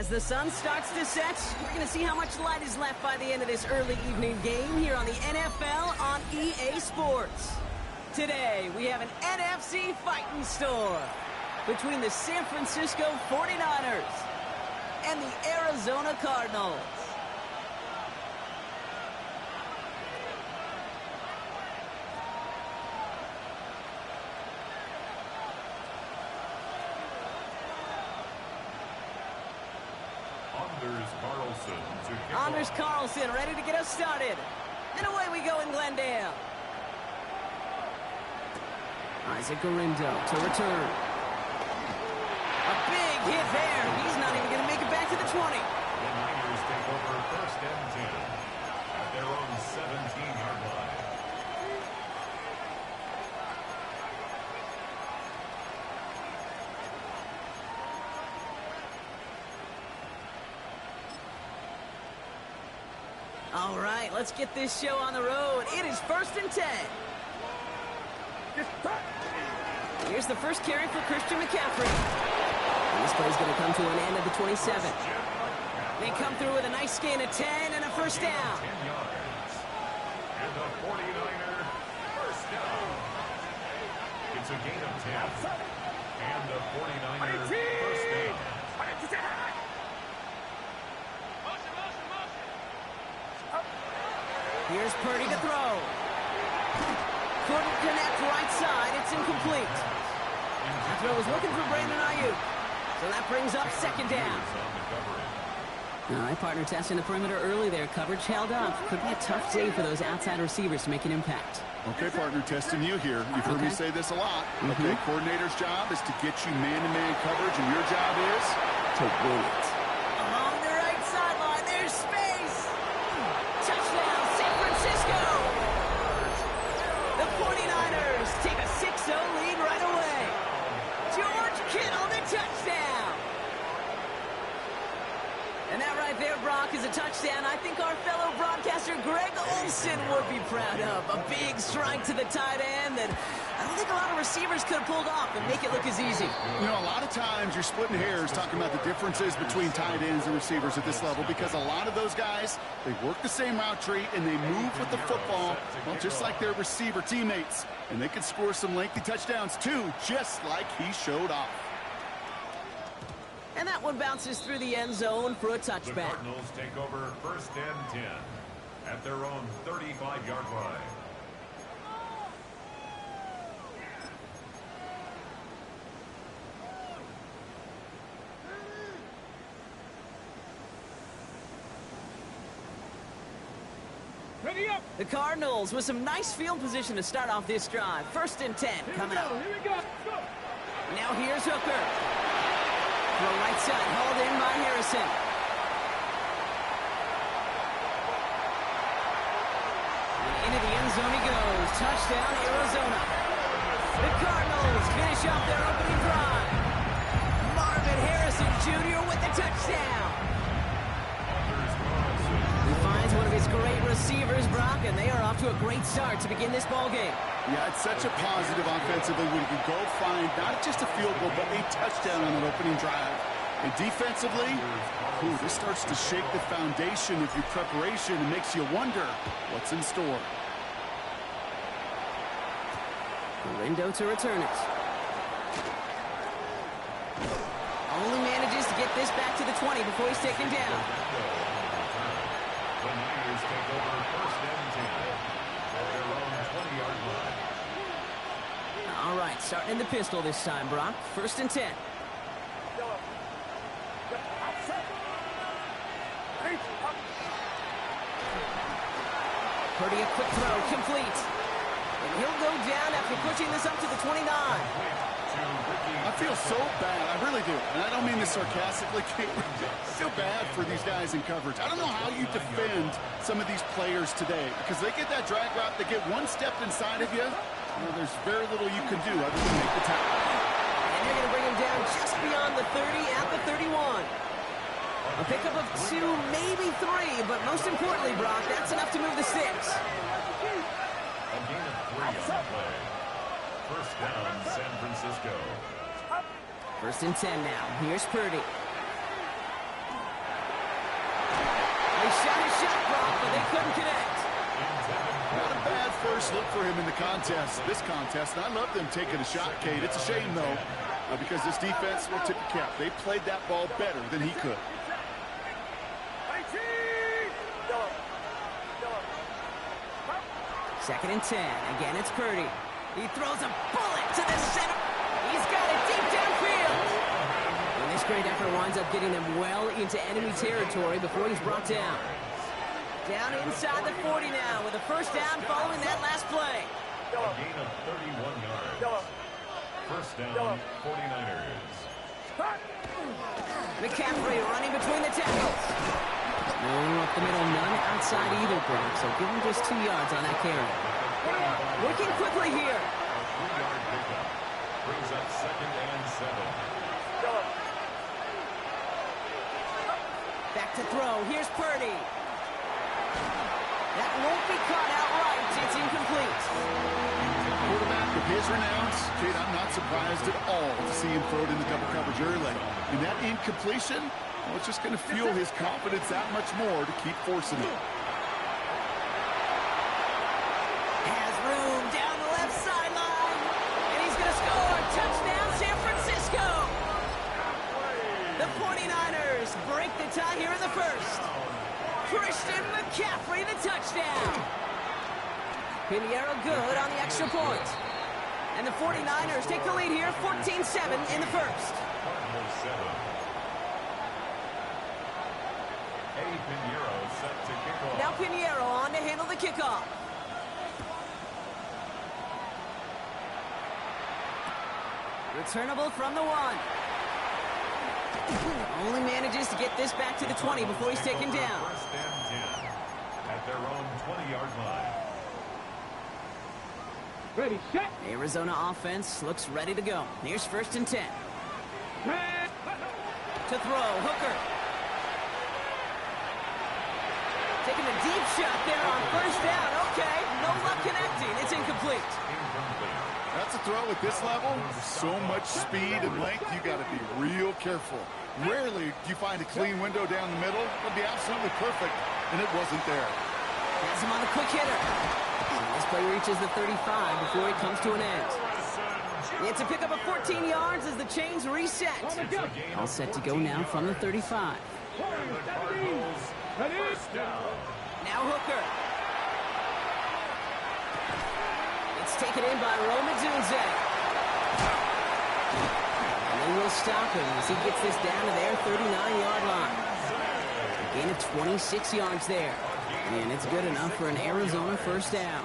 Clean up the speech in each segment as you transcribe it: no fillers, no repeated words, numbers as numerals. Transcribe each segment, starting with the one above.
As the sun starts to set, we're going to see how much light is left by the end of this early evening game here on the NFL on EA Sports. Today, we have an NFC fighting store between the San Francisco 49ers and the Arizona Cardinals. Anders Carlson ready to get us started. And away we go in Glendale. Isaac Garindo to return. A big hit there. He's not even going to make it back to the 20. The Niners take over first and 10 at their own 17-yard line. All right, let's get this show on the road. It is first and 10. Here's the first carry for Christian McCaffrey. And this play's going to come to an end at the 27. They come through with a nice gain of 10 and a first down. 10 yards. And the 49er first down. It's a gain of 10. And the 49er first down. Here's Purdy to throw. Couldn't connect right side. It's incomplete. The throw was looking for Brandon Ayuk. So that brings up second down. All right, partner testing the perimeter early there. Coverage held up. Could be a tough day for those outside receivers to make an impact. Okay, partner, testing you here. You've heard me say this a lot. Okay, coordinator's job is to get you man-to-man coverage, and your job is to win it. Along the right sideline, there's space. Touchdown, San Francisco. The 49ers take a 6-0 lead right away. George Kittle, the touchdown. And that right there, Brock, is a touchdown I think our fellow broadcaster Greg Olsen would be proud of. A big strike to the tight end that I don't think a lot of receivers could have pulled off and make it look as easy. You know, a lot of times you're splitting hairs talking about the differences between tight ends and receivers at this level because a lot of those guys, they work the same route tree and they move with the football, well, just like their receiver teammates. And they can score some lengthy touchdowns too, just like he showed off. And that one bounces through the end zone for a touchback. The Cardinals take over first and 10 at their own 35-yard line. Ready up. The Cardinals with some nice field position to start off this drive. First and 10 coming up. Here we go. Go. Now here's Hooker. Throw right side, hauled in by Harrison. And into the end zone he goes. Touchdown, Arizona. The Cardinals finish off their opening drive. Marvin Harrison Jr. with the touchdown. He finds one of his great receivers, Brock, and they are off to a great start to begin this ball game. Yeah, it's such a positive offensively when you can go find not just a field goal, but a touchdown on an opening drive. And defensively, this starts to shake the foundation of your preparation and makes you wonder what's in store. Garindo to return it. Only manages to get this back to the 20 before he's taken down. The Niners take over first and 10 at their own 20-yard line. All right, starting in the pistol this time, Brock. First and 10. Purdy, a quick throw, complete. And he'll go down after pushing this up to the 29. I feel so bad. I really do. And I don't mean this sarcastically. I feel bad for these guys in coverage. I don't know how you defend some of these players today because they get that drag route, they get one step inside of you. Well, there's very little you can do other than make the tackle. And they're going to bring him down just beyond the 30 at the 31. A pickup of 2, maybe 3, but most importantly, Brock, that's enough to move the sticks. A gain of 3 on the play. First down, San Francisco. First and 10 now. Here's Purdy. shot his shot, Brock, but they couldn't connect. Not a bad first look for him in the this contest. And I love them taking a shot, Kate. It's a shame, though, because this defense will tip the cap. They played that ball better than he could. Second and 10. Again, it's Purdy. He throws a bullet to the center. He's got it deep downfield. And this great effort winds up getting them well into enemy territory before he's brought down. Down inside the 40 now with a first down following that last play. A gain of 31 yards. First down, 49ers. McCaffrey running between the tackles. No up the middle, none outside either, Brock, so give him just 2 yards on that carry. Working quickly here. A 3-yard pickup. Brings up second and 7. Back to throw. Here's Purdy. That won't be caught outright. It's incomplete. Quarterback of his renown, Kate, I'm not surprised at all to see him throw it into double coverage early. And that incompletion, well, it's just going to fuel his confidence that much more to keep forcing it. Has room down the left sideline. And he's going to score. Touchdown, San Francisco. The 49ers break the tie here in the first. Christian McCaffrey, the touchdown. Pinheiro good on the extra point. And the 49ers take the lead here, 14-7 in the first. Cardinals 7. Eddie Pinheiro set to kick off. Now Pinheiro on to handle the kickoff. Returnable from the 1. Only manages to get this back to the 20 before he's taken down. First and 10 at their own 20-yard line. Ready, set. Arizona offense looks ready to go. Here's first and 10. To throw, Hooker. Taking a deep shot there on first down. Okay, no luck connecting. It's incomplete. That's a throw at this level. So much speed and length, you got to be real careful. Rarely do you find a clean window down the middle. It'd be absolutely perfect, and it wasn't there. Has him on the quick hitter. This play reaches the 35 before it comes to an end. It's a pickup of 14 yards as the chains reset. All set to go now from the 35. Now Hooker. It's taken in by Roma Dunze. And they will stop him as he gets this down to their 39-yard line. A gain of 26 yards there. And it's good enough for an Arizona first down.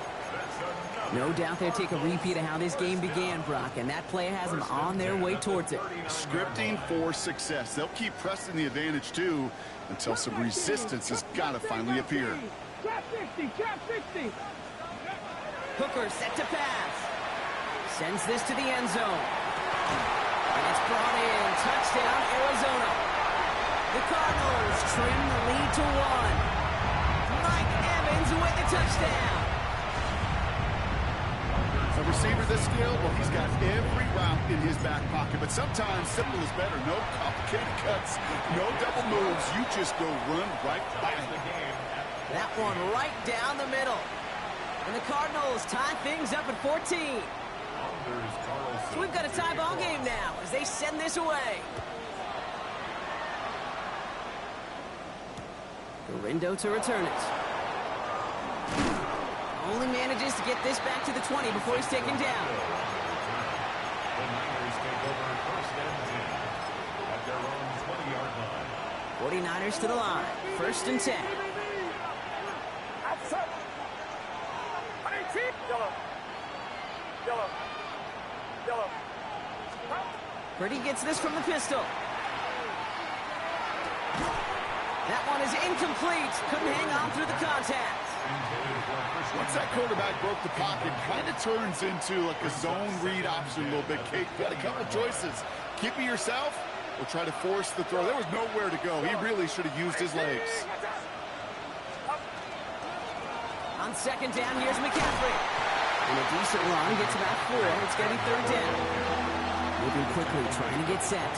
No doubt they'll take a repeat of how this game began, Brock, and that play has them on their way towards it. Scripting for success. They'll keep pressing the advantage, too, until some resistance has got to finally appear. Trap 60, trap 60. Hooker set to pass. Sends this to the end zone. And it's brought in. Touchdown, Arizona. The Cardinals trim the lead to 1. Mike Evans with the touchdown. A receiver this skilled, well, he's got every route in his back pocket, but sometimes simple is better. No complicated cuts, no double moves. You just go run right by him. That one right down the middle. And the Cardinals tie things up at 14. So we've got a tie ball game now as they send this away. Garindo to return it. Only manages to get this back to the 20 before he's taken down. The Niners take over first and 10 at their own 20-yard line. 49ers to the line. First and 10. Purdy gets this from the pistol. That one is incomplete. Couldn't hang on through the contact. Once that quarterback broke the pocket, kind of turns into like a zone read option a little bit. Kate, got a couple choices. Keep it yourself or try to force the throw. There was nowhere to go. He really should have used his legs. On second down, here's McCaffrey. And a decent run gets about 4. It's going to be third down. Moving quickly, trying to get set.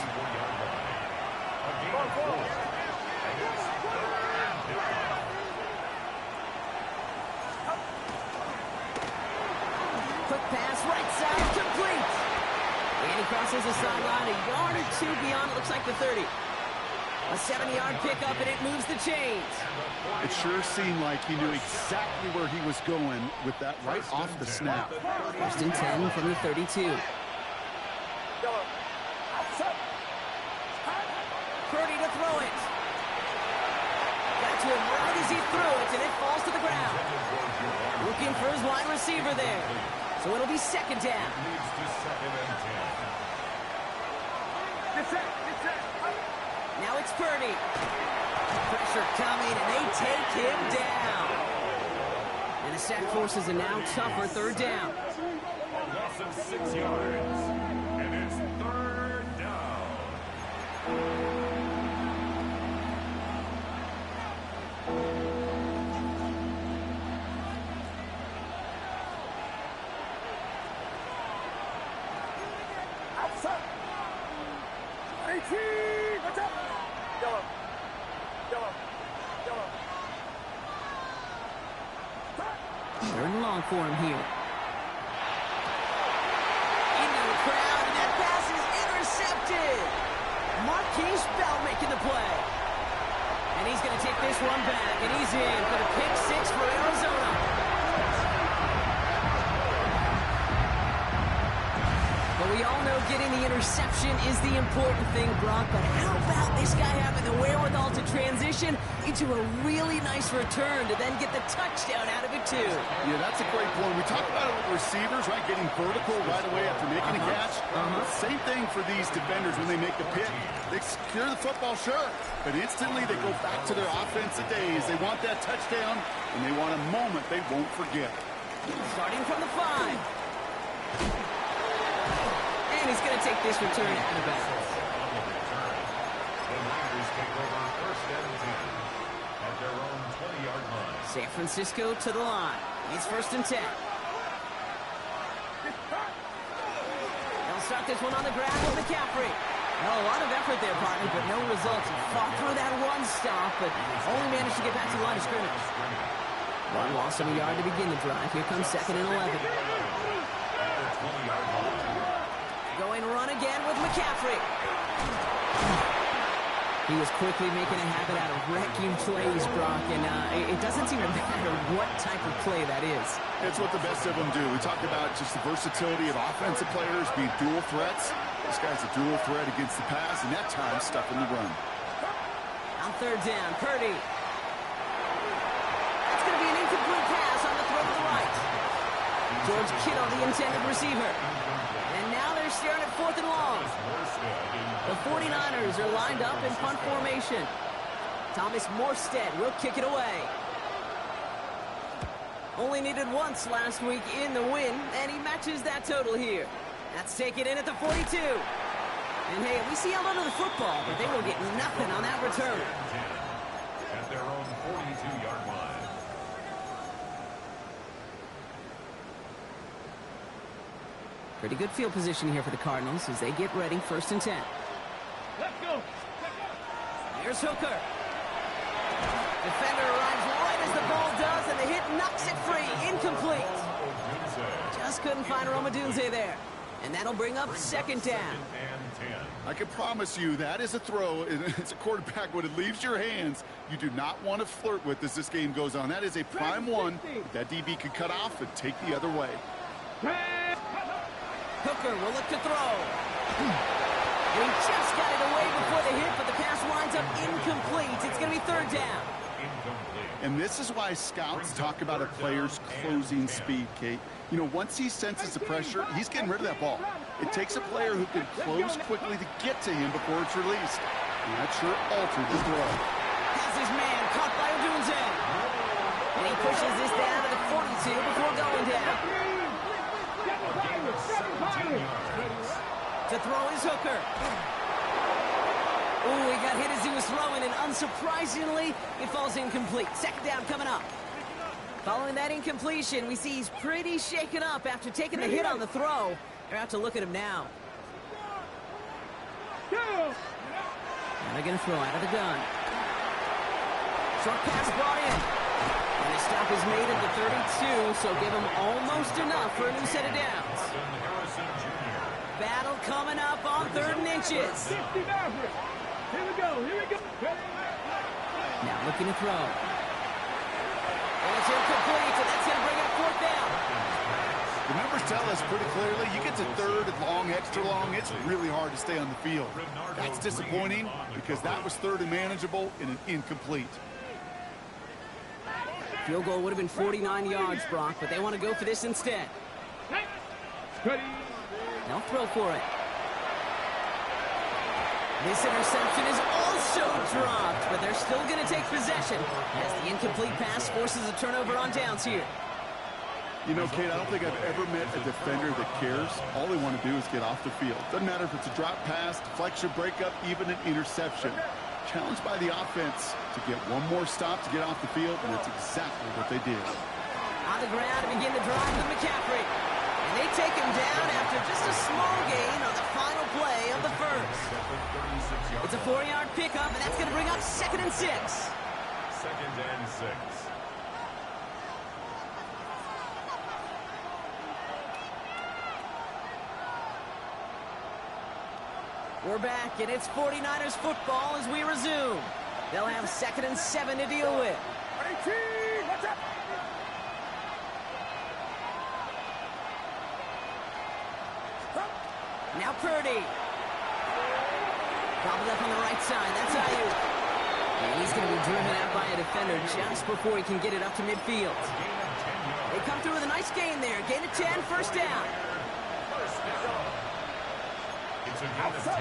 right side, complete. And he crosses the sideline a yard or two beyond, it looks like the 30. A 70-yard pickup, and it moves the chains. It sure seemed like he knew exactly where he was going with that right off the snap. First and 10 from the 32. Purdy to throw it. Got to him right as he threw it, and it falls to the ground. Looking for his wide receiver there. So it'll be second down. Now it's Purdy. Pressure coming, and they take him down. And the sack forces a now tougher third down. Loss of 6 yards. And it's third down. Third and long for him here. Into the crowd, and that pass is intercepted. Marquise Bell making the play. And he's going to take this one back, and he's in for the pick six for Arizona. But we all know getting the interception is the important thing, Brock. But how about this guy having the wherewithal to transition into a really nice return to then get the touchdown out of it, too? Yeah, that's a great point. We talk about it with receivers, right? Getting vertical right away after making a catch. Same thing for these defenders when they make a pick. They secure the football, sure, but instantly they go back to their offensive days. They want that touchdown, and they want a moment they won't forget. Starting from the 5. And he's going to take this return out of bounds. The Raiders take over first and 10 at their own 20-yard line. San Francisco to the line. It's first and 10. They'll start this one on the ground with McCaffrey. Well, a lot of effort there, partner, but no results. He fought through that one stop, but only managed to get back to the line of scrimmage. One loss of a yard to begin the drive. Here comes second and 11. Going run again with McCaffrey. He was quickly making a habit out of wrecking plays, Brock, and it doesn't seem to matter what type of play that is. It's what the best of them do. We talked about just the versatility of offensive players being dual threats. This guy's a dual threat against the pass, and that time stuffing the run. On third down, Purdy. That's going to be an incomplete pass on the throw to the right. George Kittle, the intended receiver. And now they're staring at fourth and long. The 49ers are lined up in punt formation. Thomas Morstead will kick it away. Only needed once last week in the win, and he matches that total here. That's taken in at the 42. And hey, we see a lot of the football, but they will get nothing on that return. At their own 42-yard line. Pretty good field position here for the Cardinals as they get ready, first and 10. Let's go. Here's Hooker. Defender arrives right as the ball does, and the hit knocks it free. Incomplete. Just couldn't find Romadunze there. And that'll bring up second down. I can promise you that is a throw. It's a quarterback when it leaves your hands. You do not want to flirt with as this game goes on. That is a prime one that DB could cut off and take the other way. Hooker will look to throw. He just got it away before the hit, but the pass winds up incomplete. It's going to be third down. And this is why scouts talk about a player's closing speed, Kate. You know, once he senses the pressure, he's getting rid of that ball. It takes a player who can close quickly to get to him before it's released. And that sure altered the throw. Has his man caught by Odunze. And he pushes this down to the 42 before going down. To throw is Hooker. Ooh, he got hit as he was throwing, and unsurprisingly, it falls incomplete. Second down coming up. Following that incompletion, we see he's pretty shaken up after taking the hit on the throw. They're out to look at him now. And they're going to throw out of the gun. Short pass brought in. And the stop is made at the 32, so give him almost enough for a new set of downs. Battle coming up on 3rd and inches. 50 Maverick. Here we go. Here we go. Now looking to throw. And it's incomplete, and that's going to bring up 4th down. The numbers tell us pretty clearly, you get to 3rd and long, extra long, it's really hard to stay on the field. That's disappointing because that was 3rd and manageable and an incomplete. Field goal would have been 49 yards, Brock, but they want to go for this instead. They'll throw for it. This interception is also dropped, but they're still going to take possession as the incomplete pass forces a turnover on downs here. You know, Kate, I don't think I've ever met a defender that cares. All they want to do is get off the field. Doesn't matter if it's a drop pass, deflection, breakup, even an interception. Challenged by the offense to get one more stop to get off the field, and that's exactly what they did. On the ground to begin the drive with McCaffrey. And they take him down after just a small gain on the final play of the first. It's a 4-yard pickup, and that's going to bring up 2nd and 6. 2nd and 6. We're back, and it's 49ers football as we resume. They'll have 2nd and 7 to deal with. What's up? Now Purdy. Bobbled up on the right side. That's Ayuk. And he's going to be driven out by a defender just before he can get it up to midfield. They come through with a nice gain there. Gain of 10, 1st down. It's a gain of 10.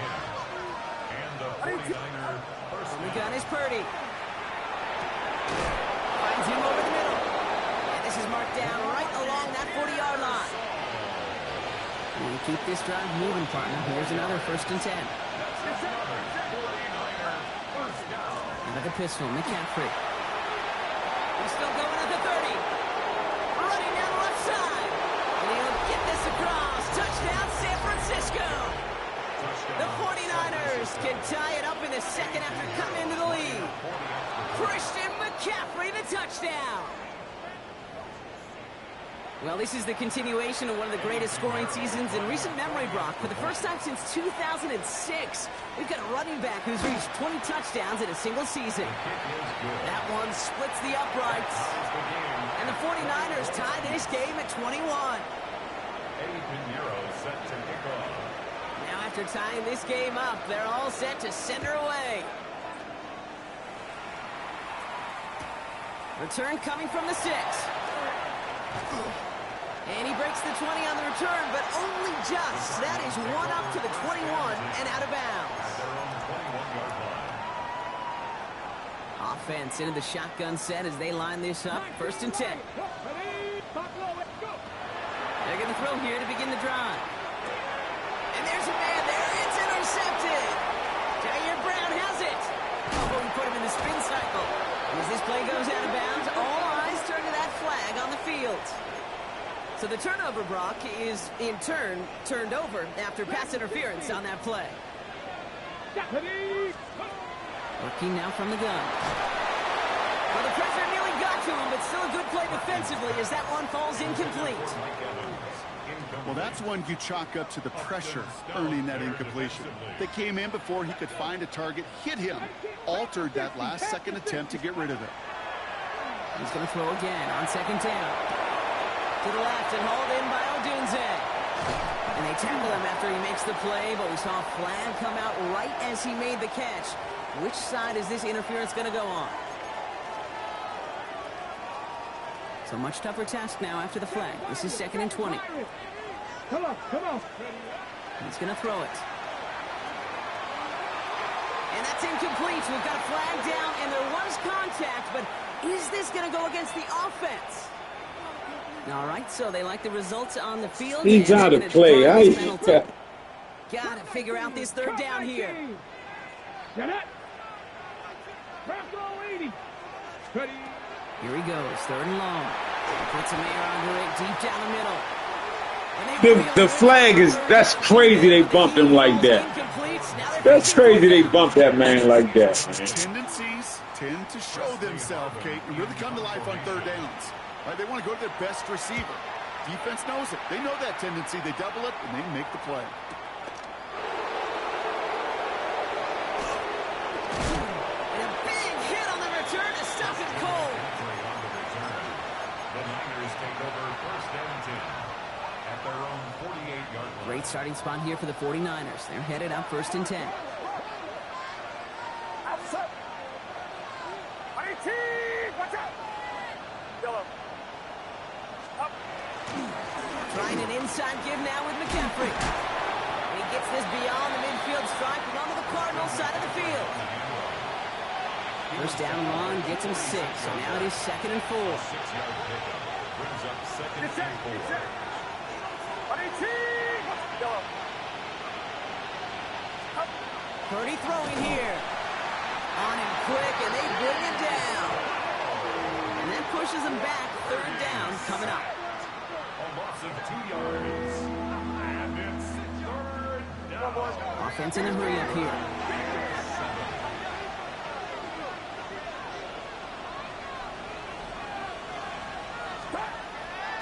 And the 49er first The gun is Purdy. Finds him over the middle. And this is marked down right along that 40-yard line. And we keep this drive moving, partner. Here's another 1st and 10. Under the pistol, McCaffrey. He's still going at the 30. Running down the left side. And he'll get this across. Touchdown, San Francisco. The 49ers can tie it up in the 2nd after coming into the lead. Christian McCaffrey, the touchdown. Well, this is the continuation of one of the greatest scoring seasons in recent memory, Brock. For the first time since 2006, we've got a running back who's reached 20 touchdowns in a single season. That one splits the uprights. And the 49ers tie this game at 21. set to kick off. Now after tying this game up, they're all set to send her away. Return coming from the 6. And he breaks the 20 on the return, but only just. That is one up to the 21 and out of bounds. Offense into the shotgun set as they line this up. 1st and 10. They're going to throw here to begin the drive. And there's a man there. It's intercepted. Jair Brown has it. Oh, we put him in the spin cycle. As this play goes out of bounds, all eyes turn to that flag on the field. So the turnover, Brock, is in turn turned over after pass interference on that play. Working now from the gun. Well, the pressure nearly got to him, but still a good play defensively as that one falls incomplete. Well, that's one you chalk up to the pressure earning that incompletion. They came in before he could find a target, hit him, altered that last-second attempt to get rid of it. He's going to throw again on 2nd down. To the left and hauled in by Odunze. And they tackle him after he makes the play, but we saw a flag come out right as he made the catch. Which side is this interference going to go on? So much tougher task now after the flag. This is 2nd and 20. Come on, come on. He's going to throw it. And that's incomplete. We've got a flag down, and there was contact, but is this going to go against the offense? All right, so they like the results on the field. He's out of play. Got to figure out this 3rd down here. Get it. Bravo 80. Ready. Here he goes, 3rd and long. Puts a man under it deep down the middle. The flag is, that's crazy they bumped him like that. That's crazy they bumped that man like that, man. Tendencies tend to show themselves, Kate, and really come to life on third downs. Right? They want to go to their best receiver. Defense knows it. They know that tendency. They double it, and they make the play. And a big hit on the return to stop it cold. The Niners take over first and 10 at their own 48-yard line. Great starting spot here for the 49ers. They're headed up first and 10. Outside. 18. Watch out. Yellow. Up. Trying an inside give now with McCaffrey. And he gets this beyond the midfield stripe and onto the Cardinals side of the field. First down run gets him 6, so now it is 2nd and 4. 6-yard pickup brings up 2nd and 4. 18. Yellow. Up. Purdy throwing here. On him quick, and they bring it down. And that pushes him back. 3rd down coming up. A loss of 2 yards. And it's 3rd down. Offense in a hurry up here.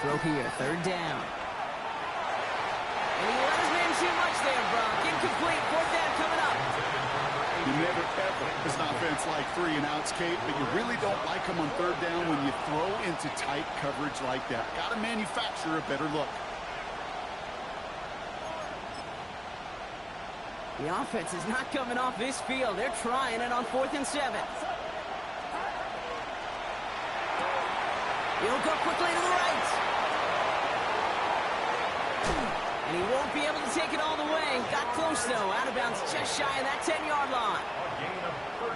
Throw here, 3rd down. And he let his man too much there, Brock. Incomplete, 4th down coming up. You never, ever, as an offense like 3 and outs, Kate, but you really don't like them on 3rd down when you throw into tight coverage like that. Got to manufacture a better look. The offense is not coming off this field. They're trying it on 4th and 7. He'll go quickly to the right. And he won't be able to take it all the way. Got close, though. Out of bounds just shy of that 10-yard line.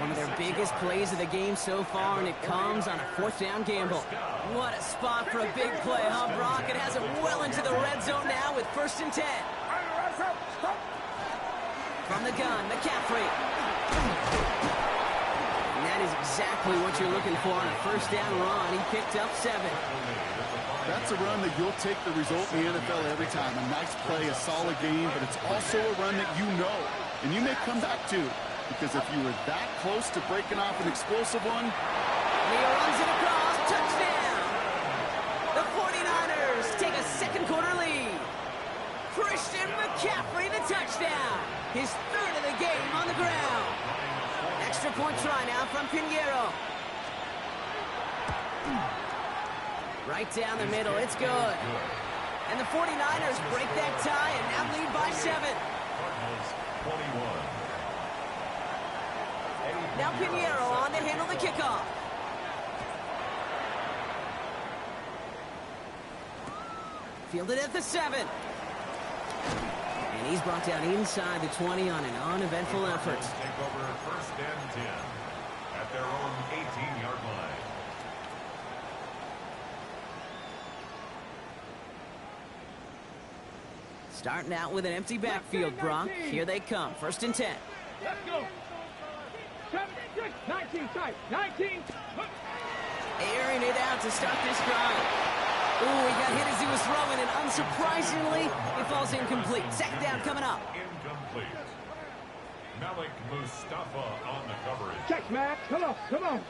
One of their biggest plays of the game so far, and it comes on a 4th down gamble. What a spot for a big play, huh, Brock? It has it well into the red zone now with 1st and 10. From the gun, McCaffrey. And that is exactly what you're looking for on a 1st down run. He picked up 7. That's a run that you'll take the result in the NFL every time. A nice play, a solid game, but it's also a run that you know, and you may come back to, because if you were that close to breaking off an explosive one. And he runs it across, touchdown! The 49ers take a 2nd quarter lead. Christian McCaffrey, the touchdown. His 3rd of the game on the ground. Extra point try now from Pinheiro. Right down the middle, it's good. And the 49ers break that tie and now lead by 7. Now Pinheiro on to handle the kickoff. Fielded at the 7. And he's brought down inside the 20 on an uneventful effort. Take over 1st and 10 at their own 18-yard line. Starting out with an empty backfield, Brock. Here they come. 1st and 10. Let's go. 19 tight. 19. Airing it out to start this drive. Ooh, he got hit as he was throwing, and unsurprisingly, it falls incomplete. 2nd down coming up. Incomplete. Malik Mustafa on the coverage. Check, Matt. Come on. Come on.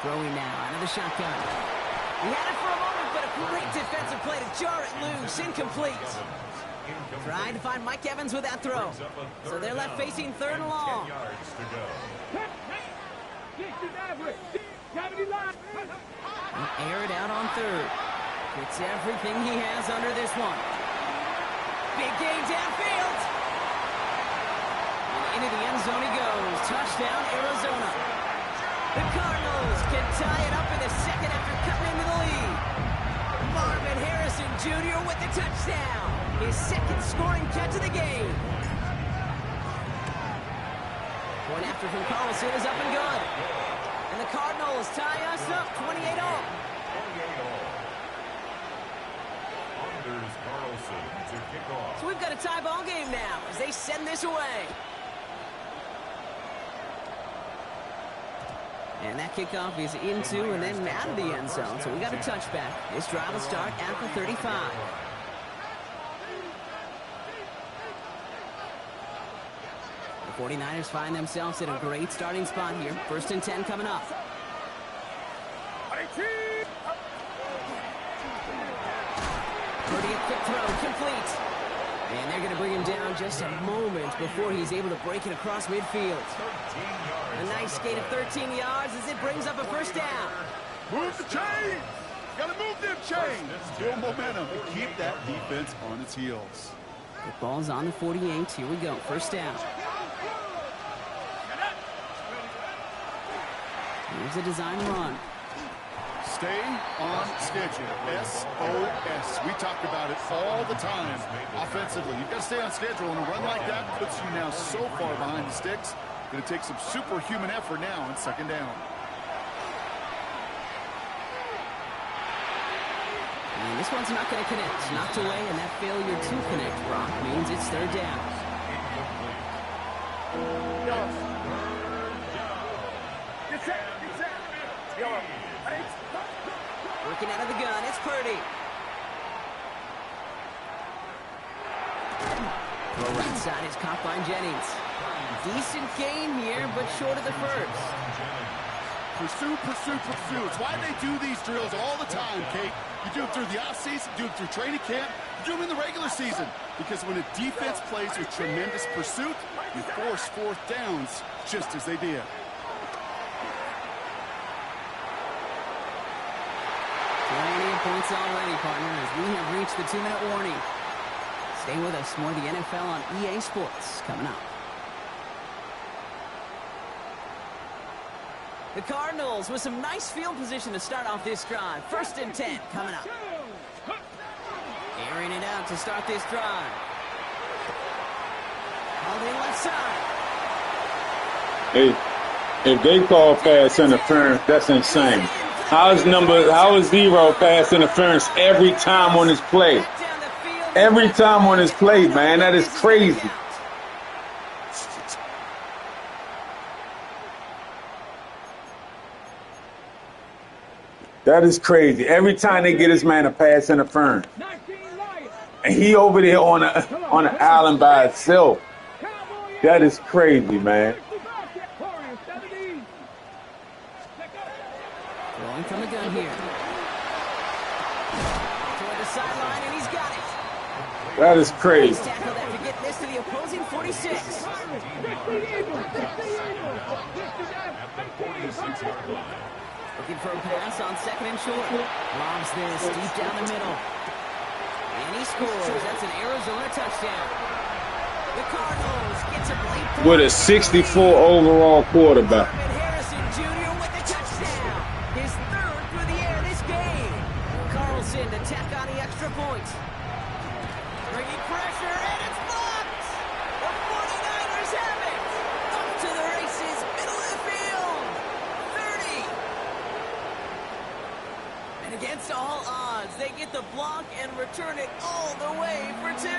Throwing now out of the shotgun. He had it for a moment, but a great defensive play to jar it loose. Incomplete. Trying to find Mike Evans with that throw. So they're left facing 3rd and long. 10 yards to go. Air it out on 3rd. Gets everything he has under this one. Big gain downfield. And into the end zone he goes. Touchdown, Arizona. The Cardinals can tie it up in the 2nd after cutting into the lead. Marvin Harrison Jr. with the touchdown. His 2nd scoring catch of the game. Point after from Carlson is up and good. And the Cardinals tie us up 28 all. 28 all. Anders Carlson to kick off. So we've got a tie ball game now as they send this away. And that kickoff is into and then out of the end zone. So we got a touchback. This drive will start at the 35. The 49ers find themselves in a great starting spot here. 1st and 10 coming up. Purdy, a quick throw, complete. And they're going to bring him down just a moment before he's able to break it across midfield. A nice gain of 13 yards as it brings up a 1st down. Move the chains! Gotta move them chains! Build momentum and keep that defense on its heels. The ball's on the 48. Here we go. 1st down. Here's a design run. Stay on schedule. SOS. We talk about it all the time. Offensively, you've got to stay on schedule, and a run like that puts you now so far behind the sticks. Going to take some superhuman effort now on 2nd down. And this one's not going to connect. Knocked away, and that failure to connect, Brock, means it's 3rd down. Working out of the gun, it's Purdy. Throw right side is caught by Jennings. Decent gain here, but short of the 1st. Pursue, pursue, pursue. It's why they do these drills all the time, Kate. You do it through the offseason, you do it through training camp, you do them in the regular season. Because when a defense plays with tremendous pursuit, you force 4th downs just as they did. 20 points already, partner, as we have reached the 2-minute warning. Stay with us. More of the NFL on EA Sports coming up. The Cardinals with some nice field position to start off this drive. 1st and 10 coming up. Airing it out to start this drive. All the left side. Hey, if they call pass interference, that's insane. How is 0 pass interference every time on his play? Every time on his play, man. That is crazy. That is crazy. Every time they get this man a pass interference. And he over there on an island by himself. That is crazy, man. Throwing from the gun here. Toward the sideline, and he's got it. That is crazy. Tackle that to get this to the opposing 46. Looking for a pass on 2nd and short. Lobs this deep down the middle. And he scores. That's an Arizona touchdown. The Cardinals get to late with a 64 overall quarterback. Harrison Jr. with the touchdown. His 3rd through the air this game. Carlson to tack on the extra point. Bringing pressure, and it's blocked. The 49ers have it. Up to the races, middle of the field. 30. And against all odds, they get the block and return it all the way for 2.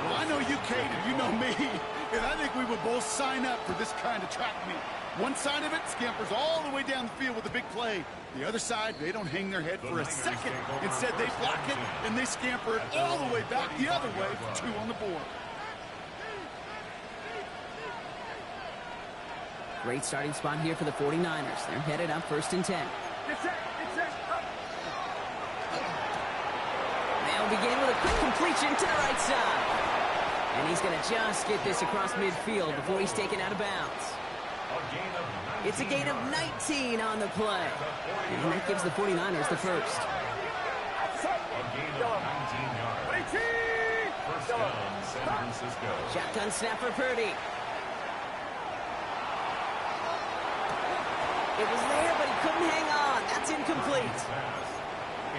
Well, I know you, Kate, and you know me, and I think we would both sign up for this kind of track meet. One side of it scampers all the way down the field with a big play. The other side, they don't hang their head for a second. Instead, they block it, and they scamper it all the way back the other way for 2 on the board. Great starting spot here for the 49ers. They're headed up 1st and 10. They'll begin with a quick completion to the right side. And he's going to just get this across midfield before he's taken out of bounds. It's a gain of 19 on the play. And that gives the 49ers the 1st. Shotgun snap for Purdy. It was there, but he couldn't hang on. That's incomplete.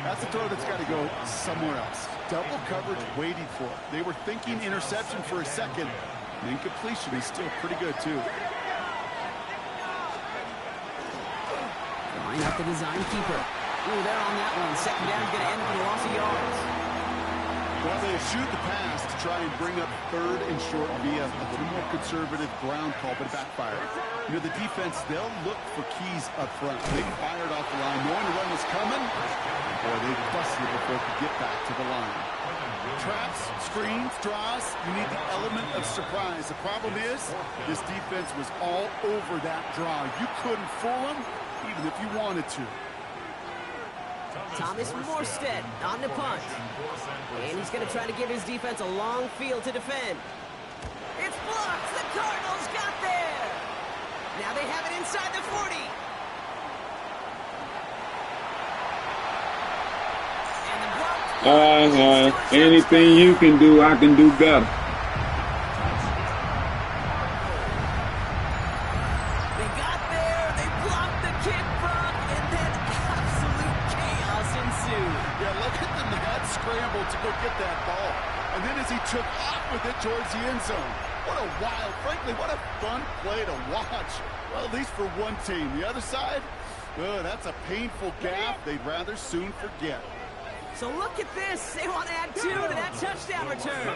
That's a throw that's got to go somewhere else. Double coverage waiting for it. They were thinking interception for a second. And incompletion is still pretty good, too. Line up the design keeper. Ooh, they're on that one. 2nd down is going to end with a loss of yards. Well, they shoot the pass to try and bring up 3rd and short via a little more conservative ground call, but it backfired. You know, the defense, they'll look for keys up front. They fired off the line, knowing the run was coming. Boy, they busted it before they could get back to the line. Traps, screens, draws, you need the element of surprise. The problem is, this defense was all over that draw. You couldn't fool them, even if you wanted to. Thomas Morstead on the punt. And he's going to try to give his defense a long field to defend. It's blocked. The Cardinals got there. Now they have it inside the 40. Anything you can do, I can do better. They got there, they blocked the kick, Brock, and then absolute chaos ensued. Yeah, look at the mad scramble to go get that ball. And then as he took off with it towards the end zone. What a wild, frankly, what a fun play to watch. Well, at least for one team. The other side, oh, that's a painful gaffe they'd rather soon forget. So look at this. They want to add 2 to that touchdown return.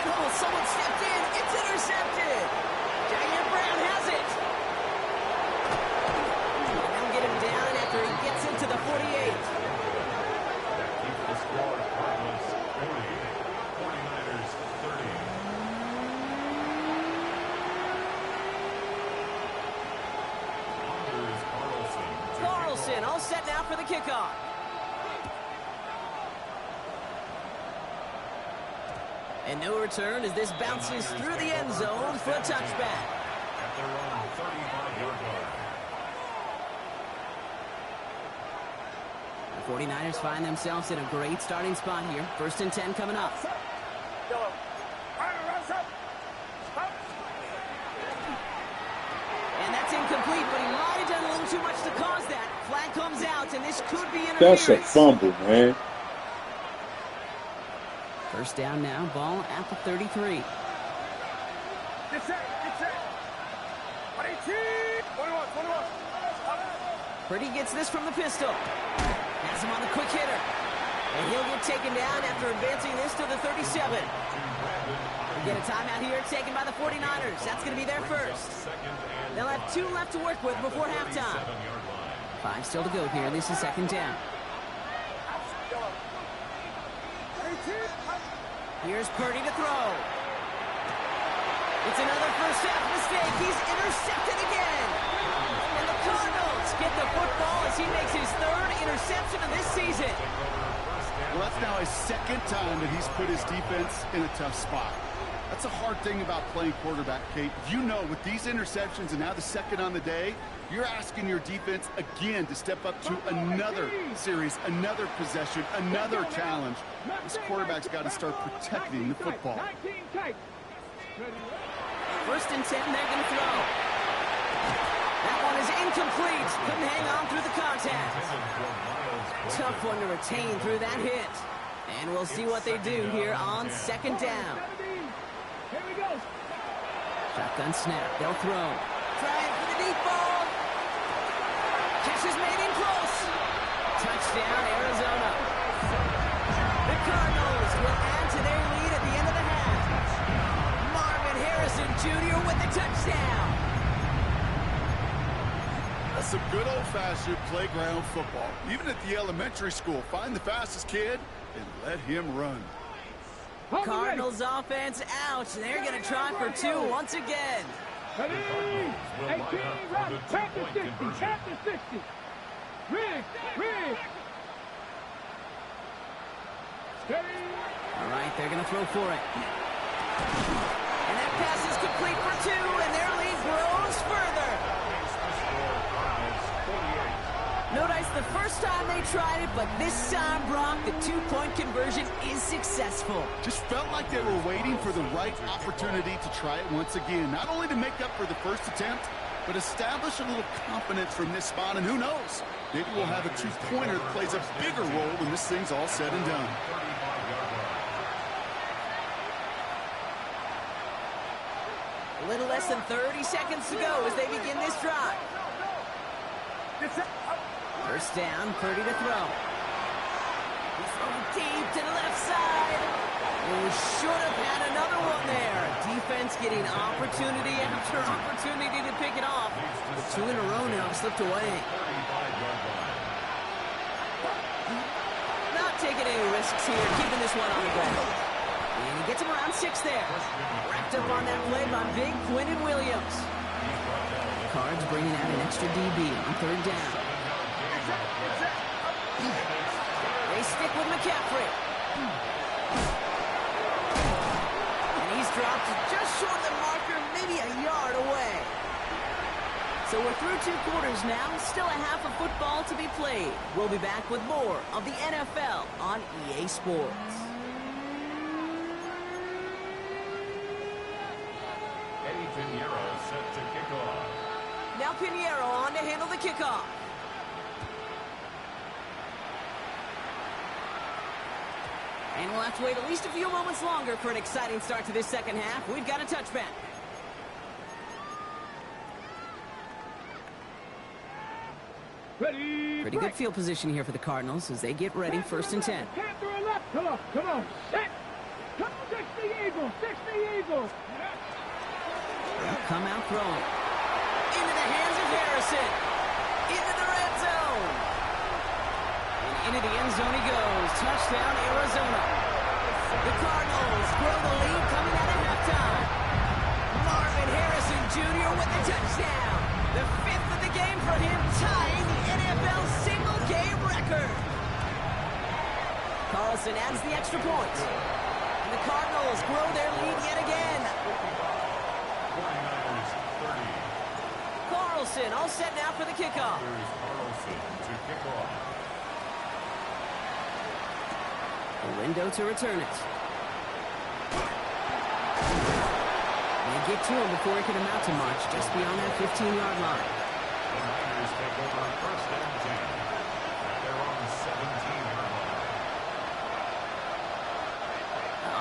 Oh, someone stepped in. It's intercepted. Diane Brown has it. They'll get him down after he gets into the 48. That keeps the score. Cardinals 40, 49ers 30. Carlson, all set now for the kickoff. And no return as this bounces through the end zone for a touchback. At their own 35-yard line. The 49ers find themselves in a great starting spot here. 1st and 10 coming up. And that's incomplete, but he might have done a little too much to cause that. Flag comes out, and this could be interference. That's a fumble, man. 1st down now, ball at the 33. Get set. 21. Purdy gets this from the pistol. Has him on the quick hitter. And he'll get taken down after advancing this to the 37. We get a timeout here taken by the 49ers. That's going to be their first. They'll have 2 left to work with before halftime. 5 still to go here. This is 2nd down. Here's Purdy to throw. It's another first half mistake. He's intercepted again. And the Cardinals get the football as he makes his 3rd interception of this season. Well, that's now his 2nd time that he's put his defense in a tough spot. That's a hard thing about playing quarterback, Kate. You know, with these interceptions and now the 2nd on the day, you're asking your defense again to step up to another series, another possession, another challenge. This quarterback's got to start protecting the football. 1st and 10, they're going to throw. That one is incomplete. Couldn't hang on through the contact. Tough one to retain through that hit. And we'll see what they do here on 2nd down. Here we go. Shotgun snap. They'll throw. Trying for the deep ball. Catch is made in close. Touchdown, Arizona. The Cardinals will add to their lead at the end of the half. Marvin Harrison Jr. with the touchdown. That's some good old-fashioned playground football. Even at the elementary school, find the fastest kid and let him run. Cardinals offense out. They're going to try for 2 once again. Ready? 18, run. Back to 60. Rig. Steady. All right, they're going to throw for it. And that pass is complete for 2, and their lead grows further. No dice the first time they tried it, but this time, Brock, the 2-point conversion is successful. Just felt like they were waiting for the right opportunity to try it once again. Not only to make up for the first attempt, but establish a little confidence from this spot. And who knows, maybe we'll have a 2-pointer that plays a bigger role when this thing's all said and done. A little less than 30 seconds to go as they begin this drive. 1st down, Purdy to throw. He's throwing deep to the left side. And we should have had another one there. Defense getting opportunity after opportunity to pick it off. But 2 in a row now slipped away. Not taking any risks here, keeping this one on the ground. And he gets him around 6 there. Wrapped up on that play by big Quinton Williams. Cards bringing out an extra DB on 3rd down. They stick with McCaffrey. And he's dropped just short of the marker, maybe a yard away. So we're through 2 quarters now, still a half of football to be played. We'll be back with more of the NFL on EA Sports. Eddie Pinheiro set to kick off. Now Pinheiro on to handle the kickoff. And we'll have to wait at least a few moments longer for an exciting start to this second half. We've got a touchback. Ready. Pretty good field position here for the Cardinals as they get ready, 1st and 10. Can't throw a left. Come on. Set. Come 60 Eagles. 60 Eagles. They'll come out throwing. Into the hands of Harrison. Into the red zone. And into the end zone he goes. Touchdown, Arizona. The Cardinals grow the lead coming out of halftime. Marvin Harrison Jr. with the touchdown. The 5th of the game for him, tying the NFL single-game record. Carlson adds the extra point. And the Cardinals grow their lead yet again. 49ers 30. Carlson all set now for the kickoff. Here's Carlson to kick off. A window to return it. They get to him before he can amount to much, just beyond that 15-yard line. The Niners take over 1st and 10 at their own 17-yard line.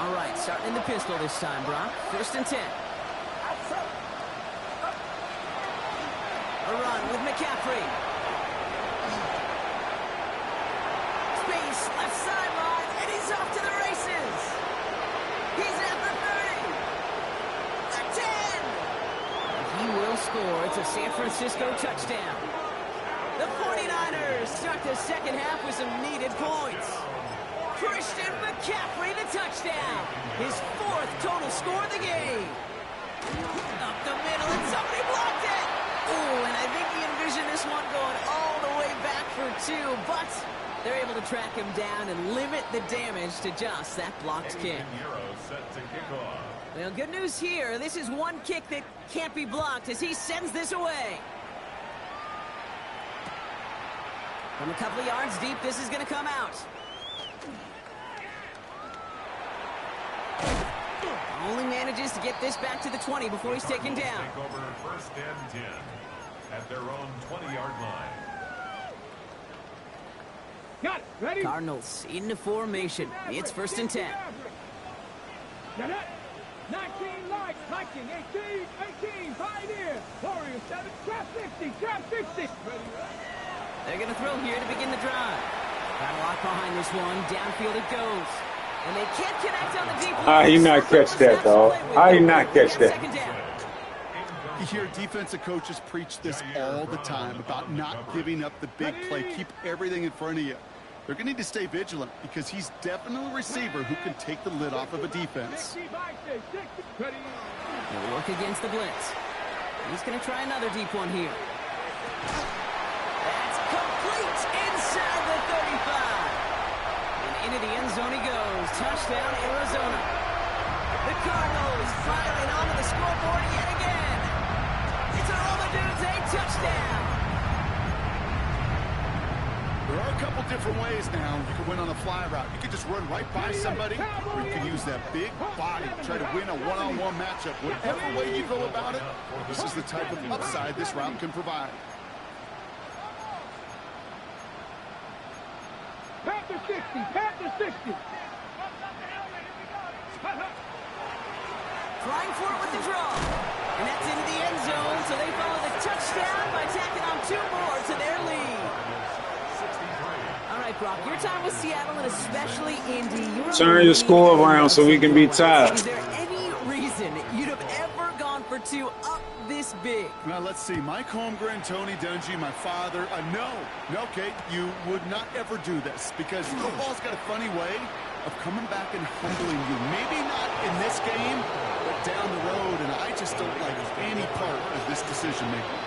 All right, starting in the pistol this time, Brock. 1st and 10. A run with McCaffrey. Space, left sideline, and he's off to the races. He's at the 30. The 10. He will score. It's a San Francisco touchdown. The 49ers start the second half with some needed points. Christian McCaffrey, the touchdown. His 4th total score of the game. Up the middle, and somebody blocked it. Ooh, and I think he envisioned this one going all the way back for 2, but they're able to track him down and limit the damage to just that blocked kick. Set to kick off. Well, good news here. This is one kick that can't be blocked as he sends this away. From a couple of yards deep, this is going to come out. Only manages to get this back to the 20 before he's taken down. Take over 1st and 10 at their own 20-yard line. Got it. Ready. Cardinals into formation. It's 1st and 10. Got it. 19 light. Viking 18. Pioneer. Warriors 7. Trap 60. They're going to throw here to begin the drive. Got a lot behind this one. Downfield it goes. And they can't connect on the deep. How you not catch that, dog? How you not catch that? You hear defensive coaches preach this all the time about not giving up the big play. Keep everything in front of you. They're going to need to stay vigilant because he's definitely a receiver who can take the lid off of a defense. He'll work against the blitz. He's going to try another deep one here. That's complete inside the 35. And into the end zone he goes. Touchdown, Arizona. The Cardinals firing onto the scoreboard yet again. It's a roll of dudes, a touchdown. There are a couple different ways now. You can win on a fly route. You can just run right by somebody, or you can use that big body to try to win a one-on-one matchup. Whatever way you go about it, this is the type of upside this route can provide. Panther 60. Flying for it with the draw. And that's into the end zone, so they follow the touchdown by tacking on 2 more to their lead. All right, Brock, your time with Seattle and especially Indy. Turn your score around so we can be tied. Is there any reason you'd have ever gone for 2 up this big? Well, let's see. Mike Holmgren, Tony Dungy, my father. No, Kate, you would not ever do this because football's got a funny way of coming back and humbling you. Maybe not in this game, but down the road, and I just don't like any part of this decision-making.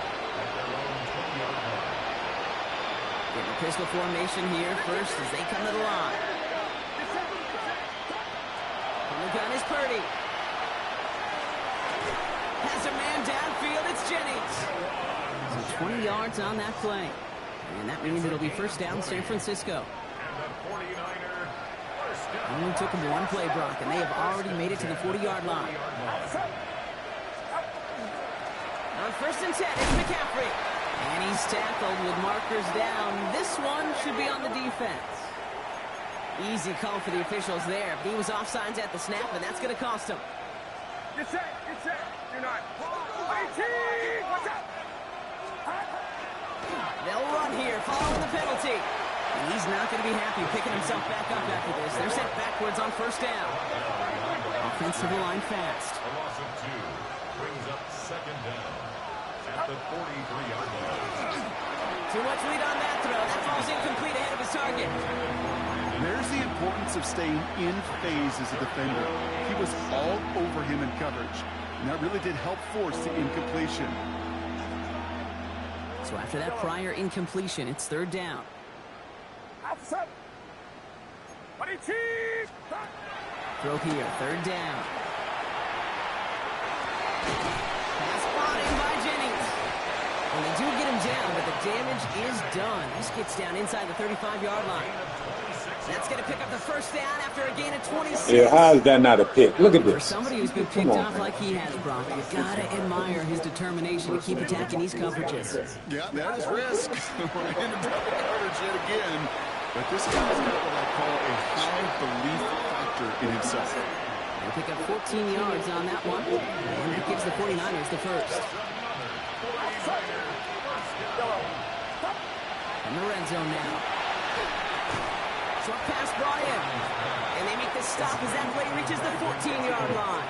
Getting a pistol formation here first as they come to the line. On the gun is Purdy. Has a man downfield, it's Jennings. So 20 yards on that play. And that means it'll be first down San Francisco. Only took them one play, Brock, and they have already made it to the 40-yard line. On first and 10, it's McCaffrey. And he's tackled with markers down. This one should be on the defense. Easy call for the officials there. He was offsides at the snap, and that's going to cost him. Get set. You're not. What's up? They'll run here, following the penalty. And he's not going to be happy picking himself back up after this. They're sent backwards on first down. Offensive line fast. A loss of 2 brings up second down at the 43-yard line. Too much lead on that throw. That falls incomplete ahead of his target. There's the importance of staying in phase as a defender. He was all over him in coverage, and that really did help force the incompletion. So after that prior incompletion, it's third down. Throw here, third down. Pass brought in by Jennings. And they do get him down, but the damage is done. This gets down inside the 35-yard line. That's going to pick up the first down after a gain of 26. Yeah, how is that not a pick? Look at For this. somebody who's been picked off like he has, Brock, you got to admire his determination to keep attacking these coverages. Yeah, that is risk. We're in a double coverage yet again. But this guy's got what I call a high belief factor in himself. They pick up 14 yards on that one. And that gives the 49ers the first. In the red zone now. Short pass brought in. And they make the stop as that play reaches the 14-yard line.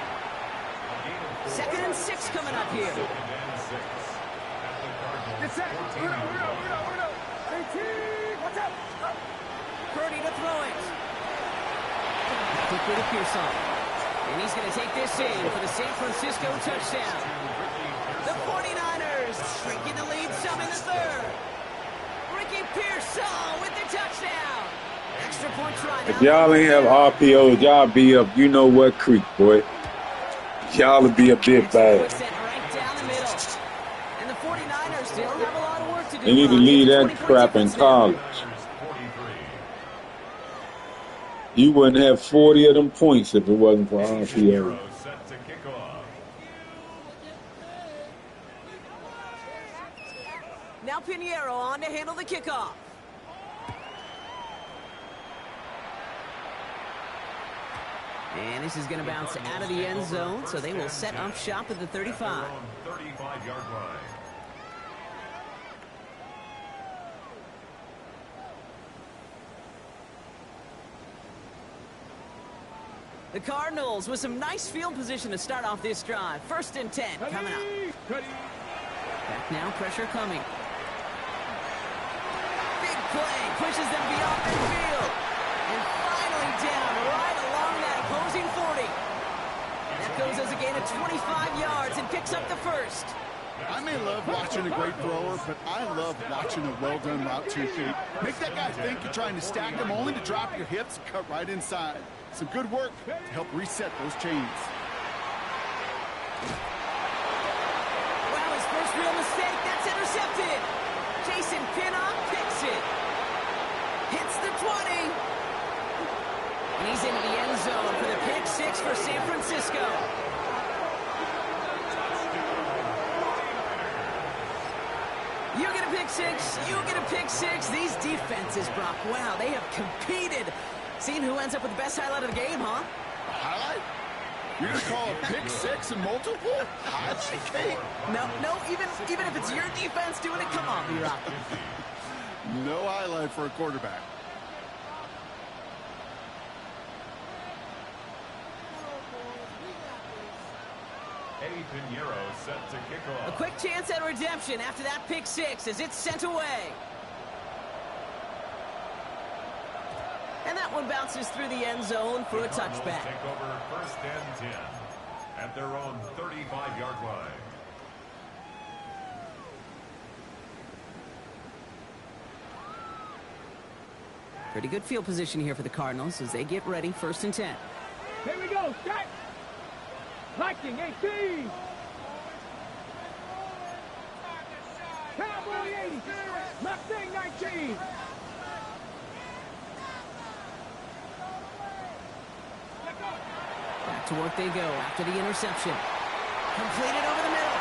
2nd and 6 coming up here. Get set. Uno. 18. What's up? Purdy to throw it. Quick way to Pearson. And he's going to take this in for the San Francisco touchdown. The 49ers shrinking the lead some in the third. Ricky Pearson with the touchdown. Extra point try now. If y'all ain't have RPOs, y'all be up, you know what creek, boy. Y'all would be a bit bad. Right down the middle. And the 49ers still have a lot of work to do. They need to leave that crap in college. You wouldn't have 40 of them points if it wasn't for RPO. Set to kick off. Now Pinheiro on to handle the kickoff. And this is going to bounce out of the end zone, so they will set up shop at the 35. 35-yard line. The Cardinals with some nice field position to start off this drive. 1st and 10 coming up. Back now, pressure coming. Big play, pushes them beyond midfield. And finally down right along that opposing 40. And that goes as a gain of 25 yards and picks up the first. I may love watching a great thrower, but I love watching a well-done route to feet. Make that guy think you're trying to stack him only to drop your hips, cut right inside. Some good work to help reset those chains. Wow, his first real mistake, that's intercepted. Jason Pinnock picks it. Hits the 20. And he's into the end zone for the pick six for San Francisco. You get a pick six, you get a pick six. These defenses, Brock, wow, they have competed. Seeing who ends up with the best highlight of the game, huh? A highlight? You're going to call a pick six and multiple? Highlight, Kate? No, even if it's your defense doing it, come on, B-Rock. No highlight for a quarterback. Set to kick A off. quick chance at redemption after that pick six as it's sent away. And that one bounces through the end zone for a touchback. Take over first and 10 at their own 35-yard line. Pretty good field position here for the Cardinals as they get ready, first and 10. Here we go, set. Viking 18. Cowboy 80. Mustang 19. Back to work they go after the interception. Completed over the middle.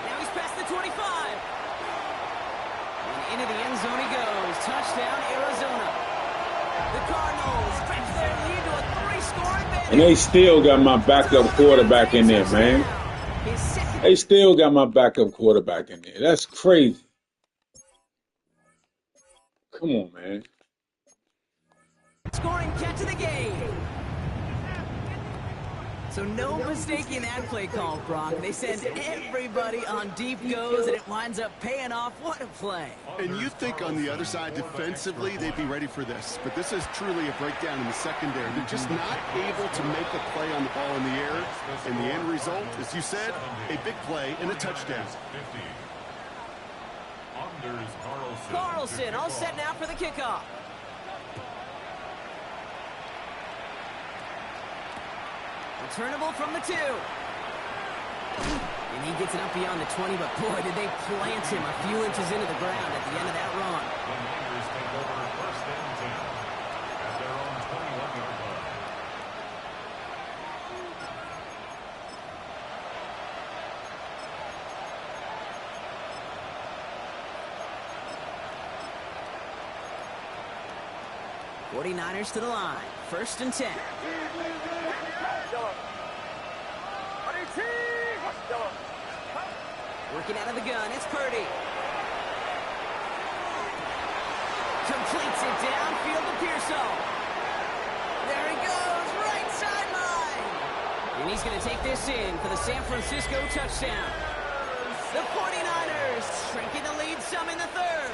Now he's past the 25. And into the end zone he goes. Touchdown, Arizona. The Cardinals stretch their lead to a 3-score advantage. And they still got my backup quarterback in there, man. They still got my backup quarterback in there. That's crazy. Come on, man. Scoring catch of the game. So no mistaking that play call, Brock. They send everybody on deep goes, and it winds up paying off. What a play. And you think on the other side defensively they'd be ready for this, but this is truly a breakdown in the secondary. They're just not able to make a play on the ball in the air, and the end result, as you said, a big play and a touchdown. Carlson all set now for the kickoff. Returnable from the 2. And he gets it up beyond the 20, but boy, did they plant him a few inches into the ground at the end of that run. The Niners take over first and 10 at their own 21-yard line. '49ers to the line. First and 10. Working out of the gun, it's Purdy. Completes it downfield to Pearsall. There he goes, right sideline. And he's going to take this in for the San Francisco touchdown. The 49ers shrinking the lead some in the third.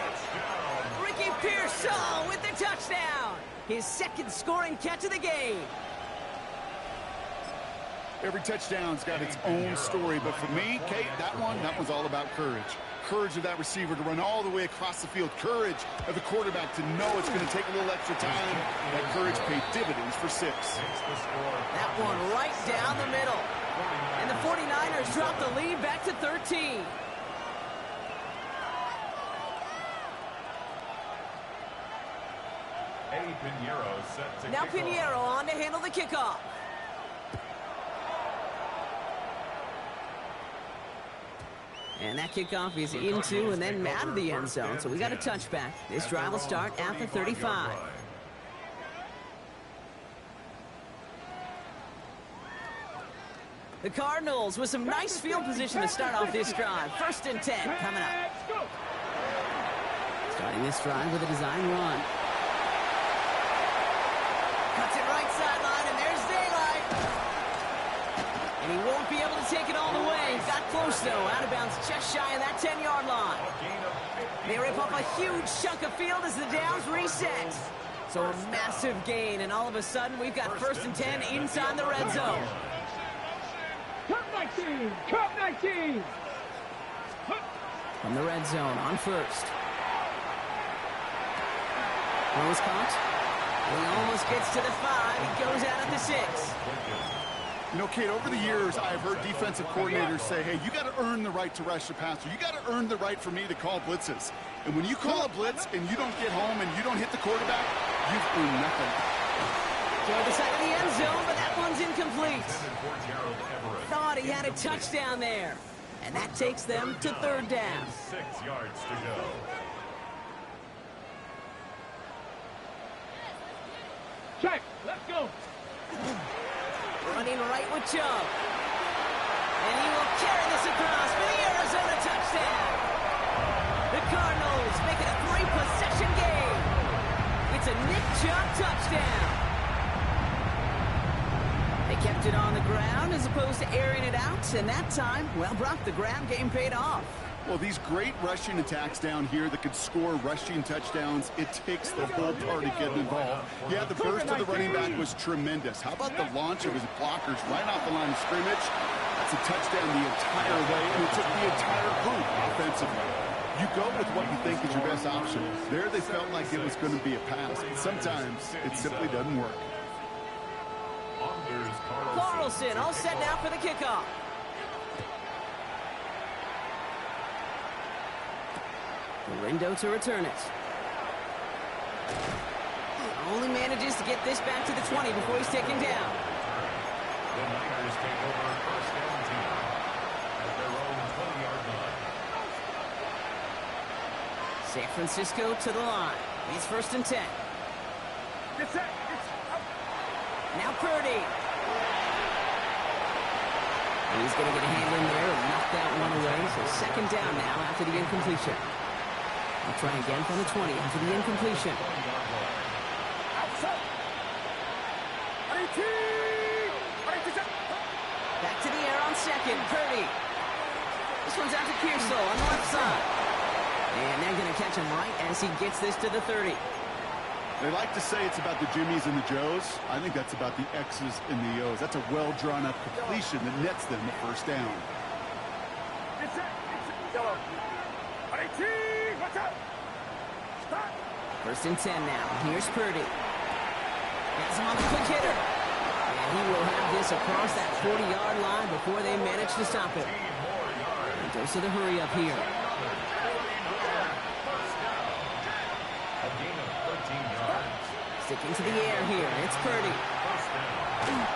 Ricky Pearsall with the touchdown. His second scoring catch of the game. Every touchdown's got its own story, but for me, Kate, that was all about courage. Courage of that receiver to run all the way across the field. Courage of the quarterback to know it's going to take a little extra time. That courage paid dividends for 6. That one right down the middle. And the 49ers drop the lead back to 13. Now Pinheiro on to handle the kickoff. And that kickoff is into and then out of the end zone. So we got a touchback. This drive will start at the 35. The Cardinals with some nice field position to start off this drive. First and 10 coming up. Starting this drive with a design run. Cuts it right sideline, and there's daylight. And he won't be able to take it all the way. Got close, though. Out of bounds just shy of that 10-yard line. They rip up a huge chunk of field as the downs reset. So a massive gain, and all of a sudden, we've got first and 10 inside the red zone. Cup 19! Cup 19! From the red zone on first. Almost caught. He almost gets to the 5. He goes out at the 6. You know, Kate, over the years, I've heard defensive coordinators say, hey, you got to earn the right to rush the passer. You got to earn the right for me to call blitzes. And when you call a blitz and you don't get home and you don't hit the quarterback, you've earned nothing. Toward the side of the end zone, but that one's incomplete. Thought he had a touchdown there. And that takes them to third down. 6 yards to go. Check, let's go. Running right with Chubb. And he will carry this across for the Arizona touchdown. The Cardinals make it a 3-possession game. It's a Nick Chubb touchdown. They Kept it on the ground as opposed to airing it out, and that time, well, Brock, the ground game paid off. Well, these great rushing attacks down here that could score rushing touchdowns, it takes the whole party getting involved. Yeah, the burst of the running back was tremendous. How about the launch of his blockers right off the line of scrimmage? That's a touchdown the entire way, and it took the entire group offensively. You go with what you think is your best option. There they felt like it was going to be a pass, but sometimes it simply doesn't work. Carlson all set now for the kickoff. Lindo to return it. Only manages to get this back to the 20 before he's taken down. The Niners take over first down team at their own 20-yard line. San Francisco to the line. It's 1st and 10. Now Purdy. And he's going to get a hand in there and knock that one away. So 2nd down now after the incompletion. We'll try again from the 20 after the incompletion. Back to the air on 2nd. Purdy. This one's out to Pearsall on the left side. And they're going to catch him right as he gets this to the 30. They like to say it's about the Jimmies and the Joes. I think that's about the X's and the O's. That's a well-drawn-up completion that nets them the 1st down. 1st and 10 now. Here's Purdy. Has him on the quick hitter. And he will have this across that 40-yard line before they manage to stop it. And goes to the hurry up here. Sticking to the air here. It's Purdy.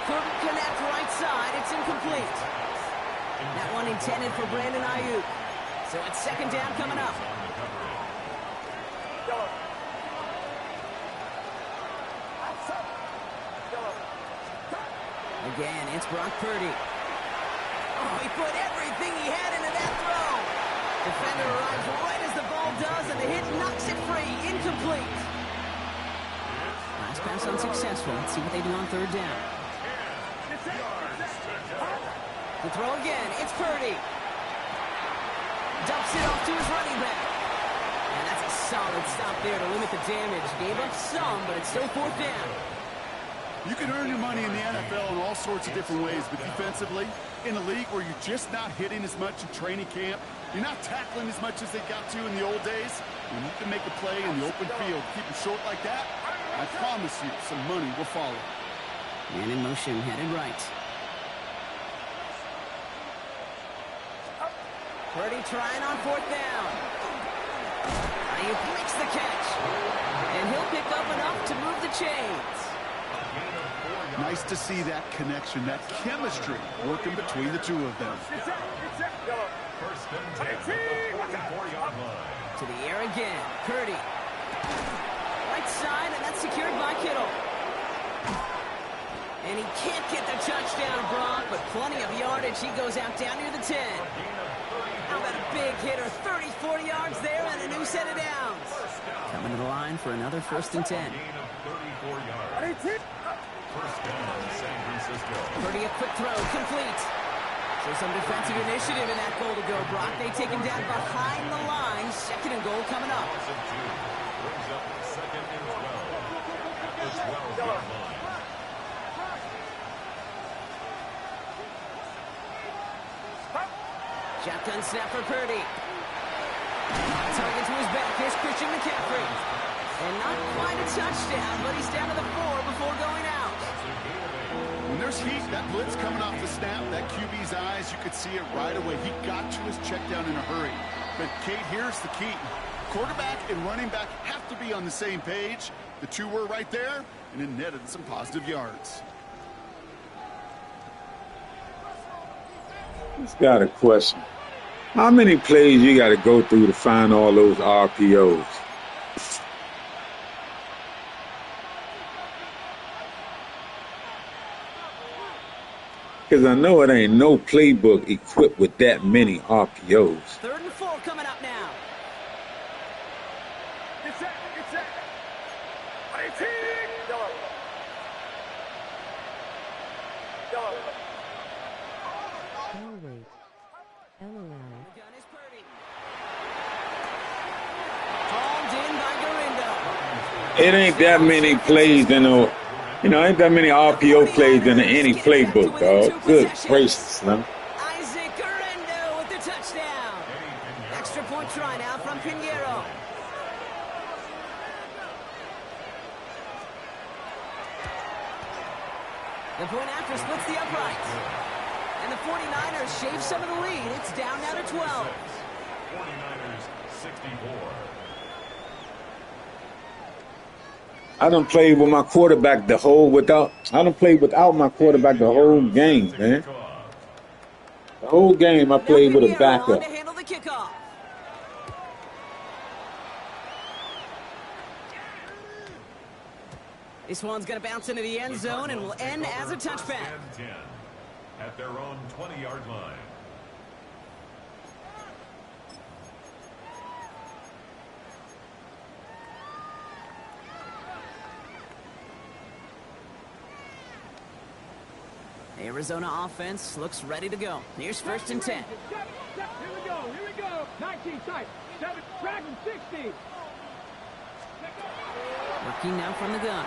Couldn't connect right side. It's incomplete. That one intended for Brandon Ayuk. So it's 2nd down coming up. Again, it's Brock Purdy. Oh, he put everything he had into that throw. Defender arrives right as the ball does, and the hit knocks it free. Incomplete. Last pass unsuccessful. Let's see what they do on 3rd down. The throw again. It's Purdy. Dumps it off to his running back. And that's a solid stop there to limit the damage. Gave up some, but it's still 4th down. You can earn your money in the NFL in all sorts of different ways, but defensively, in a league where you're just not hitting as much in training camp, you're not tackling as much as they got to in the old days, when you can make a play in the open field, keep them short like that, I promise you some money will follow. Man in motion, headed right. Purdy trying on 4th down. Ayuk makes the catch. And he'll pick up enough to move the chains. Nice to see that connection, that chemistry working between the two of them. 1st and 10 at the 44-yard line. To the air again. Purdy. Right side, and that's secured by Kittle. And he can't get the touchdown, Brock, but plenty of yardage. He goes out down near the 10. How about a big hitter? 34 yards there and a new set of downs. Coming to the line for another 1st and 10. Gain of 34 yards. 1st down, San Francisco. Purdy, a quick throw, complete. So some defensive initiative in that goal to go, Brock. They take him down behind the line. 2nd and goal coming up. Brings up 2nd and 12 at the 12-yard line. Shotgun snap for Purdy. Target to his back. Here's Christian McCaffrey. And not quite a touchdown, but he's down to the 4 before going out. When there's heat, that blitz coming off the snap, that QB's eyes, you could see it right away. He got to his check down in a hurry. But, Kate, here's the key. Quarterback and running back have to be on the same page. The two were right there, and it netted some positive yards. Just got a question. How many plays you got to go through to find all those RPOs? Because I know it ain't no playbook equipped with that many RPOs. 3rd and 4 coming up now. Ball rate. LOL. The gun is Purdy. Hauled in by Garindo. It ain't that many plays in the, ain't that many RPO plays in any playbook, dog. Good gracious, man. Isaac Garindo with the touchdown. Extra point try now from Pinheiro. The point after splits the uprights. And the 49ers shave some of the lead. It's down now to 12. 49ers 64. I done played with my quarterback without my quarterback the whole game, man. The whole game I played with a backup. To handle the kickoff. This one's going to bounce into the end zone and will end as a touchback. 10 at their own 20-yard line. The Arizona offense looks ready to go. Here's 1st and 10. Here we go. 19 tight. 7, dragon 60. Working now from the gun.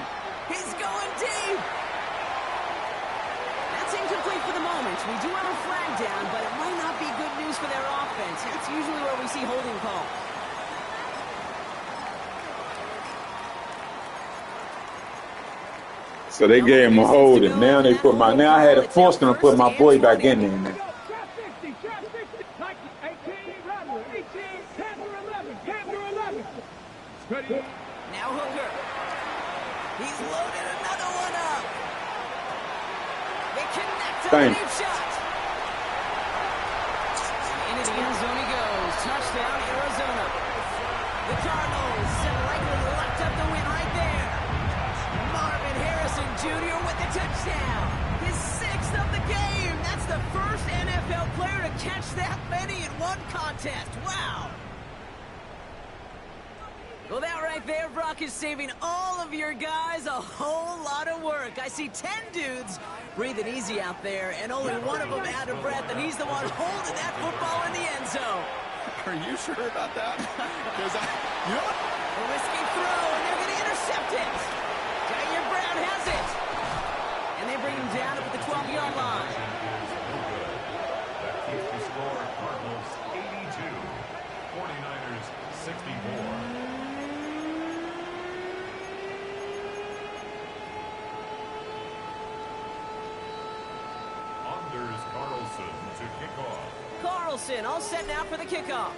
He's going deep. That's incomplete for the moment. We do have a flag down, but it might not be good news for their offense. That's usually where we see holding calls. So they gave him a hold, and now I had to force them to put my boy back in there, man. Now Hooker. He's loaded another one up. They connect on a deep shot. Into the end zone he goes. Touchdown, Arizona. The Cardinals likely locked up the win right there. Marvin Harrison Jr. with the touchdown. His 6th of the game. That's the first NFL player to catch that many in one contest. Wow. Well, that right there, Brock, is saving all of your guys a whole lot of work. I see 10 dudes breathing easy out there, and only one of them out of breath, and he's the one holding that football in the end zone. Are you sure about that? Because A risky throw, and they're going to intercept it. Jair Brown has it. And they bring him down up at the 12-yard line. That keeps the score Cardinals 82, 49ers 64. Carlson to kick off. Carlson all set now for the kickoff.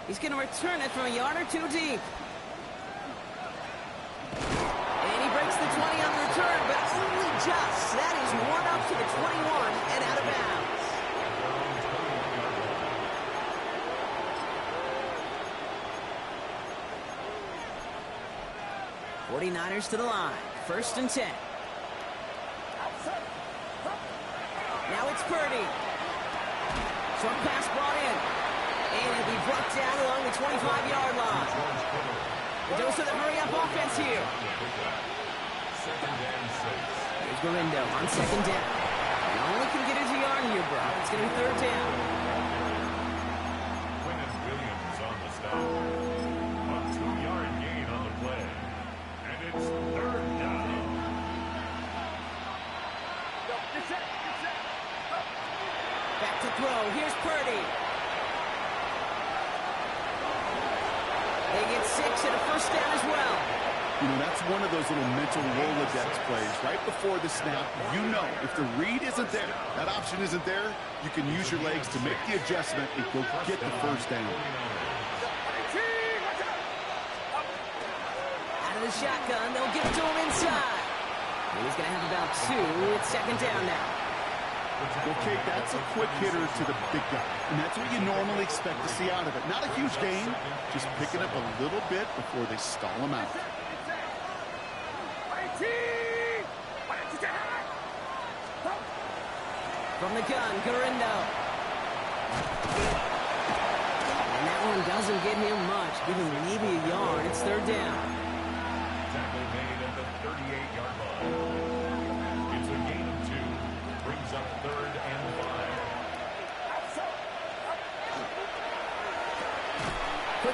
He's going to return it from a yard or 2 deep. And he breaks the 20 on the return, but only just. That is one up to the 21 and out of bounds. 49ers to the line. 1st and 10. Now it's Purdy. Short pass brought in. And it'll be brought down along the 25-yard line. The dose of the hurry-up offense here. Here's Garindo on 2nd down. And only can get his yard here, bro. It's going to be 3rd down. Quinton Williams on the stop. A 2-yard gain on the play. And it's 3rd down. Back to throw. Here's Purdy. They get 6 and a 1st down as well. That's one of those little mental Rolodex plays. Right before the snap, if the read isn't there, that option isn't there, you can use your legs to make the adjustment and go get the 1st down. Out of the shotgun, they'll give it to him inside. He's going to have about 2. It's 2nd down now. Well, Kate, that's a quick hitter to the big guy, and that's what you normally expect to see out of it. Not a huge gain, just picking up a little bit before they stall him out. From the gun, Garindo. And that one doesn't get him much. Give him maybe a yard. It's 3rd down. Tackle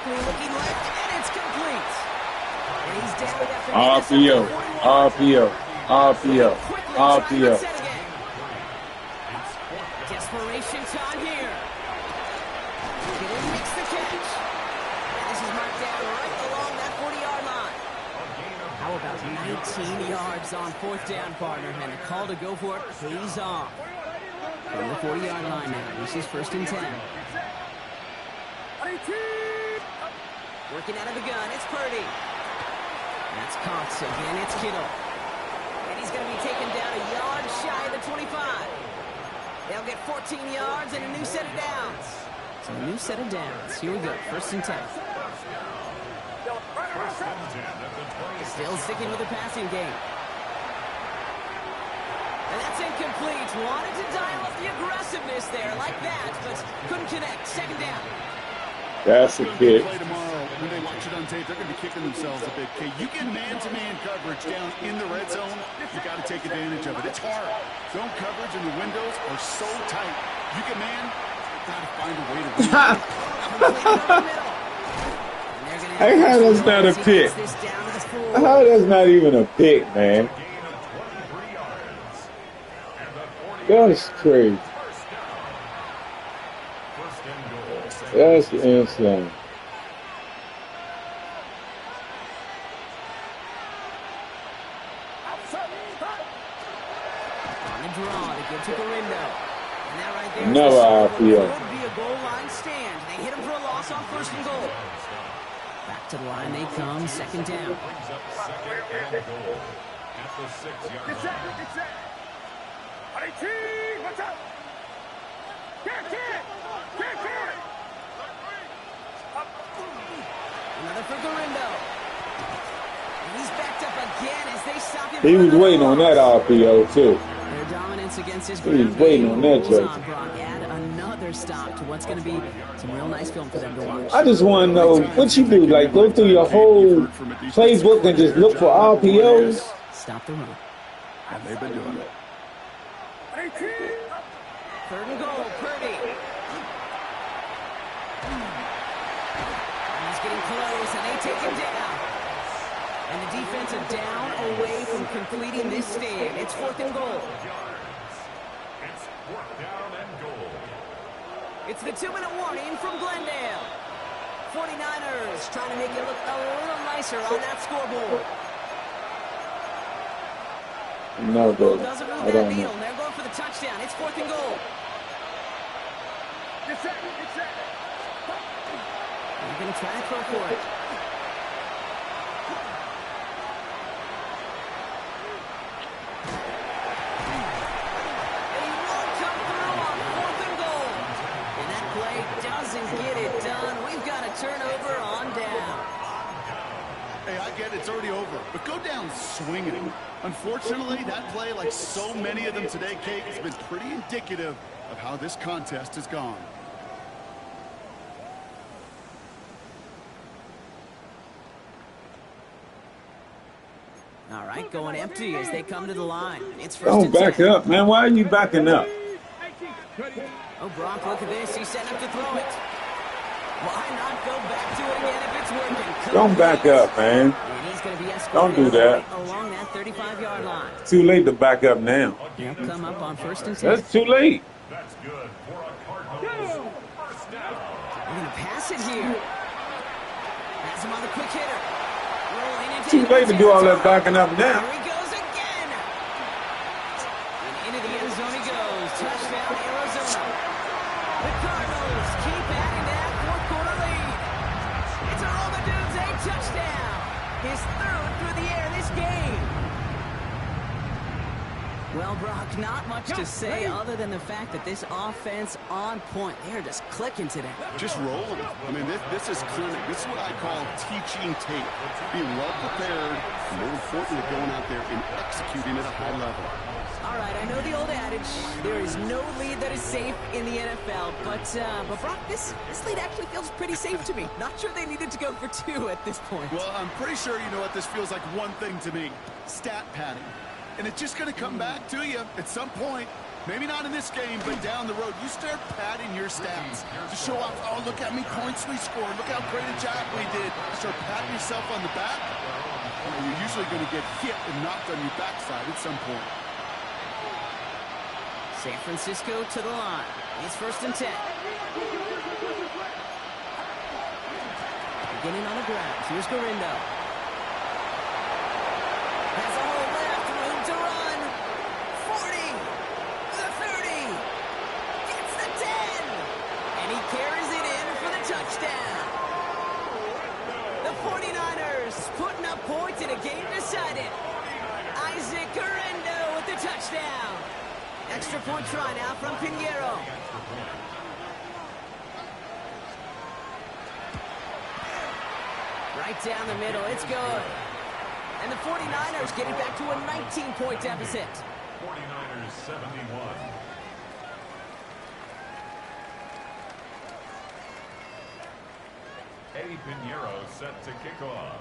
quickly looking left, and it's complete. And he's down after RPO, RPO, RPO, RPO. Desperation time here. Kittle makes the catch. And this is marked down right along that 40-yard line. How about 19 yards on 4th down, partner? And the call to go for it pays off. From the 40-yard line now. This is 1st and 10. Working out of the gun. It's Purdy. That's Cox. Again, it's Kittle. And he's going to be taken down a yard shy of the 25. They'll get 14 yards and a new set of downs. So a new set of downs. Here we go. 1st and 10. Still sticking with the passing game. And that's incomplete. Wanted to dial up the aggressiveness there like that, but couldn't connect. 2nd down. That's a kick. Play tomorrow, when they watch it on tape, they're going to be kicking themselves a big kick. You get man-to-man coverage down in the red zone, you got to take advantage of it. It's hard. Zone coverage and the windows are so tight. You get man, you got to find a way to win. Hey, how that's not a pick? How that's not even a pick, man? That's crazy. That's insane. On the draw to get to Garindo. And that right there Never RPO. would be a goal line stand. They hit him for a loss on 1st and goal. Back to the line they come. 2nd down. Brings up 2nd and goal at the 6-yard line. What's up? Another for Garindo. And he's backed up again as they stop him. He was waiting on that RPO too. Their dominance against his He was waiting on that, Judge. Add another stop to what's going to be some real nice film for them to watch. I just want to know what you do. Like, go through your whole playbook and just look for RPOs. Stop the run. And they've been doing it. 3rd and goal, Purdy. He's getting close, and they take him down. And the defensive down away from completing this stand. It's 4th and goal. It's 4th down and goal. It's the 2-minute warning from Glendale. 49ers trying to make it look a little nicer on that scoreboard. No, bro. Doesn't move I that don't needle. know. They're going for the touchdown. It's 4th and goal. They're going to try to throw for it. And he won't come through on 4th and goal. And that play doesn't get it done. We've got a turnover on down. Hey, I get it's already over, but go down swinging. Unfortunately, that play, like so many of them today, Kate, has been pretty indicative of how this contest has gone. All right, going empty as they come to the line. It's 1st Don't and back 10. up, man. Why are you backing up? Oh, Brock, look at this. He's setting up to throw it. Why not go back to it again if it's working? Don't back up, man. And he's going to be Don't do escorted that. right along that 35-yard line. Too late to back up now. They'll come up on 1st and 10. That's too late. That's good for a Cardinals 1st down. We're going to pass it here. Has him on the quick hitter. Rolling into Too late to do all that backing up now. Here he goes again. And into the end zone he goes. Touchdown, Arizona. The Cardinals keep adding to that 4th-quarter lead. It's a roll the dudes, a touchdown. His 3rd through the air this game. Well, Brock, not much to say other than the fact that this offense on point. They're just clicking today. Just rolling. I mean, this is clinic. This is what I call teaching tape. Being well prepared, and more importantly, going out there and executing at a high level. All right, I know the old adage, there is no lead that is safe in the NFL, but Brock, this lead actually feels pretty safe to me. Not sure they needed to go for 2 at this point. Well, I'm pretty sure you know what this feels like one thing to me. Stat padding. And it's just going to come back to you at some point. Maybe not in this game, but down the road, you start padding your stats to show off, oh, look how many points we scored. Look how great a job we did. Start patting yourself on the back. You're usually going to get hit and knocked on your backside at some point. San Francisco to the line. It's 1st and 10. Beginning on the ground. Here's Garindo. Has a hole left. Room to run. 40. The 30. Gets the 10. And he carries it in for the touchdown. The 49ers putting up points in a game decided. Isaac Garindo with the touchdown. Extra point try now from Pinheiro. Right down the middle, it's good. And the 49ers get it back to a 19-point deficit. 49ers 71. Eddie Pinheiro set to kick off.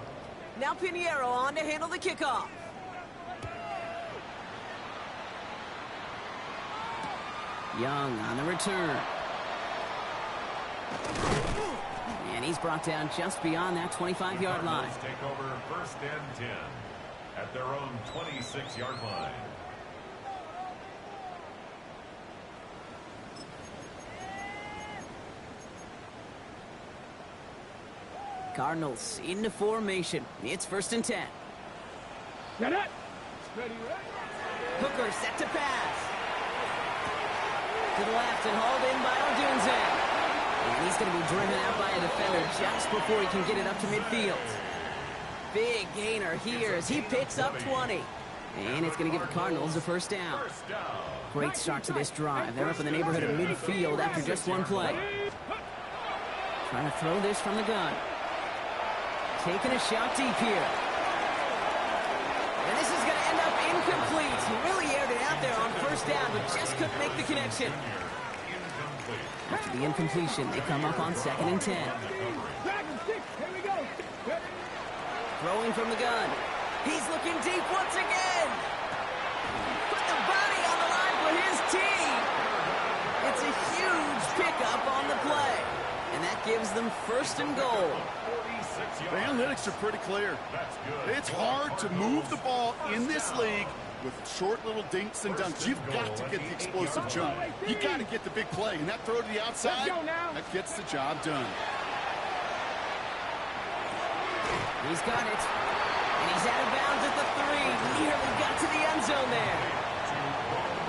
Now Pinheiro on to handle the kickoff. Young on the return. And he's brought down just beyond that 25-yard line. Take over 1st and 10 at their own 26-yard line. Cardinals into formation. It's 1st and 10. Get it. Ready, ready. Hooker set to pass. To the left and hauled in by Odunze. And he's going to be driven out by a defender just before he can get it up to midfield. Big gainer here as he picks up 20. And it's going to give the Cardinals a 1st down. Great start to this drive. They're up in the neighborhood of midfield after just one play. Trying to throw this from the gun. Taking a shot deep here. And this is going to end up incomplete. He really aired it out there on 1st down, but just couldn't make the connection. After the incompletion, they come up on 2nd and 10. Throwing from the gun. He's looking deep once again. Put the body on the line for his team. It's a huge pickup on the play. And that gives them 1st and goal. The analytics are pretty clear. It's hard to move the ball in this league with short little dinks and dunks. You've got to get the explosive jump. You got to get the big play. And that throw to the outside, that gets the job done. He's got it. And he's out of bounds at the 3. Nearly got to the end zone there.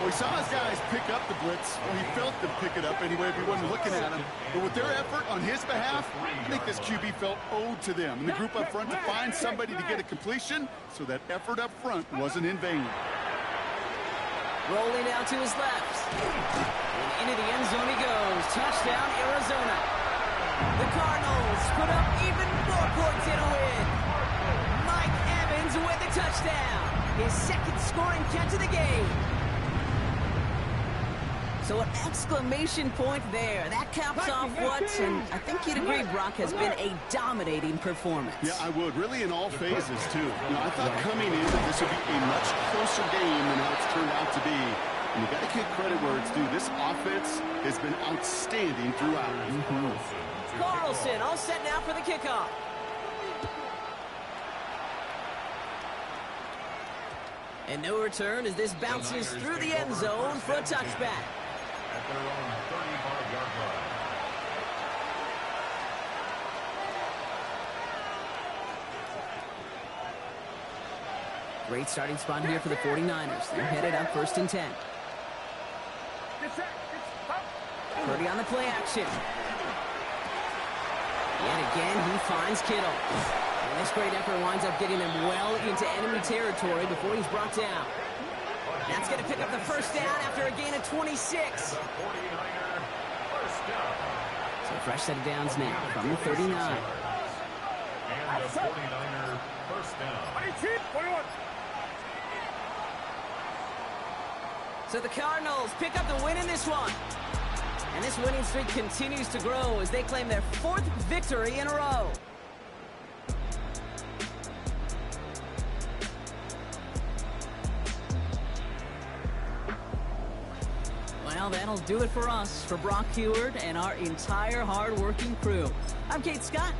Well, he saw his guys pick up the blitz. Well, he felt them pick it up anyway if he wasn't looking at him. But with their effort on his behalf, I think this QB felt owed to them. And the group up front to find somebody to get a completion, so that effort up front wasn't in vain. Rolling out to his left. And into the end zone he goes. Touchdown, Arizona. The Cardinals put up even more points in a win. Mike Evans with a touchdown. His 2nd scoring catch of the game. So an exclamation point there. That caps off what, and I think you'd agree, Brock, has been a dominating performance. Yeah, I would. Really in all phases, too. You know, I thought coming in that this would be a much closer game than how it's turned out to be. And you got to give credit where it's due. This offense has been outstanding throughout. Carlson all set now for the kickoff. And no return as this bounces through the end zone for a touchback. At their own 35-yard line. Great starting spot here for the 49ers. They're headed up 1st and 10. Purdy on the play action. Yet again, he finds Kittle. And this great effort winds up getting them well into enemy territory before he's brought down. That's going to pick up the 1st down after a gain of 26. So a fresh set of downs now from the 39. And the 49er 1st down. So the Cardinals pick up the win in this one. And this winning streak continues to grow as they claim their 4th victory in a row. Well, that'll do it for us, for Brock Heward and our entire hard-working crew. I'm Kate Scott.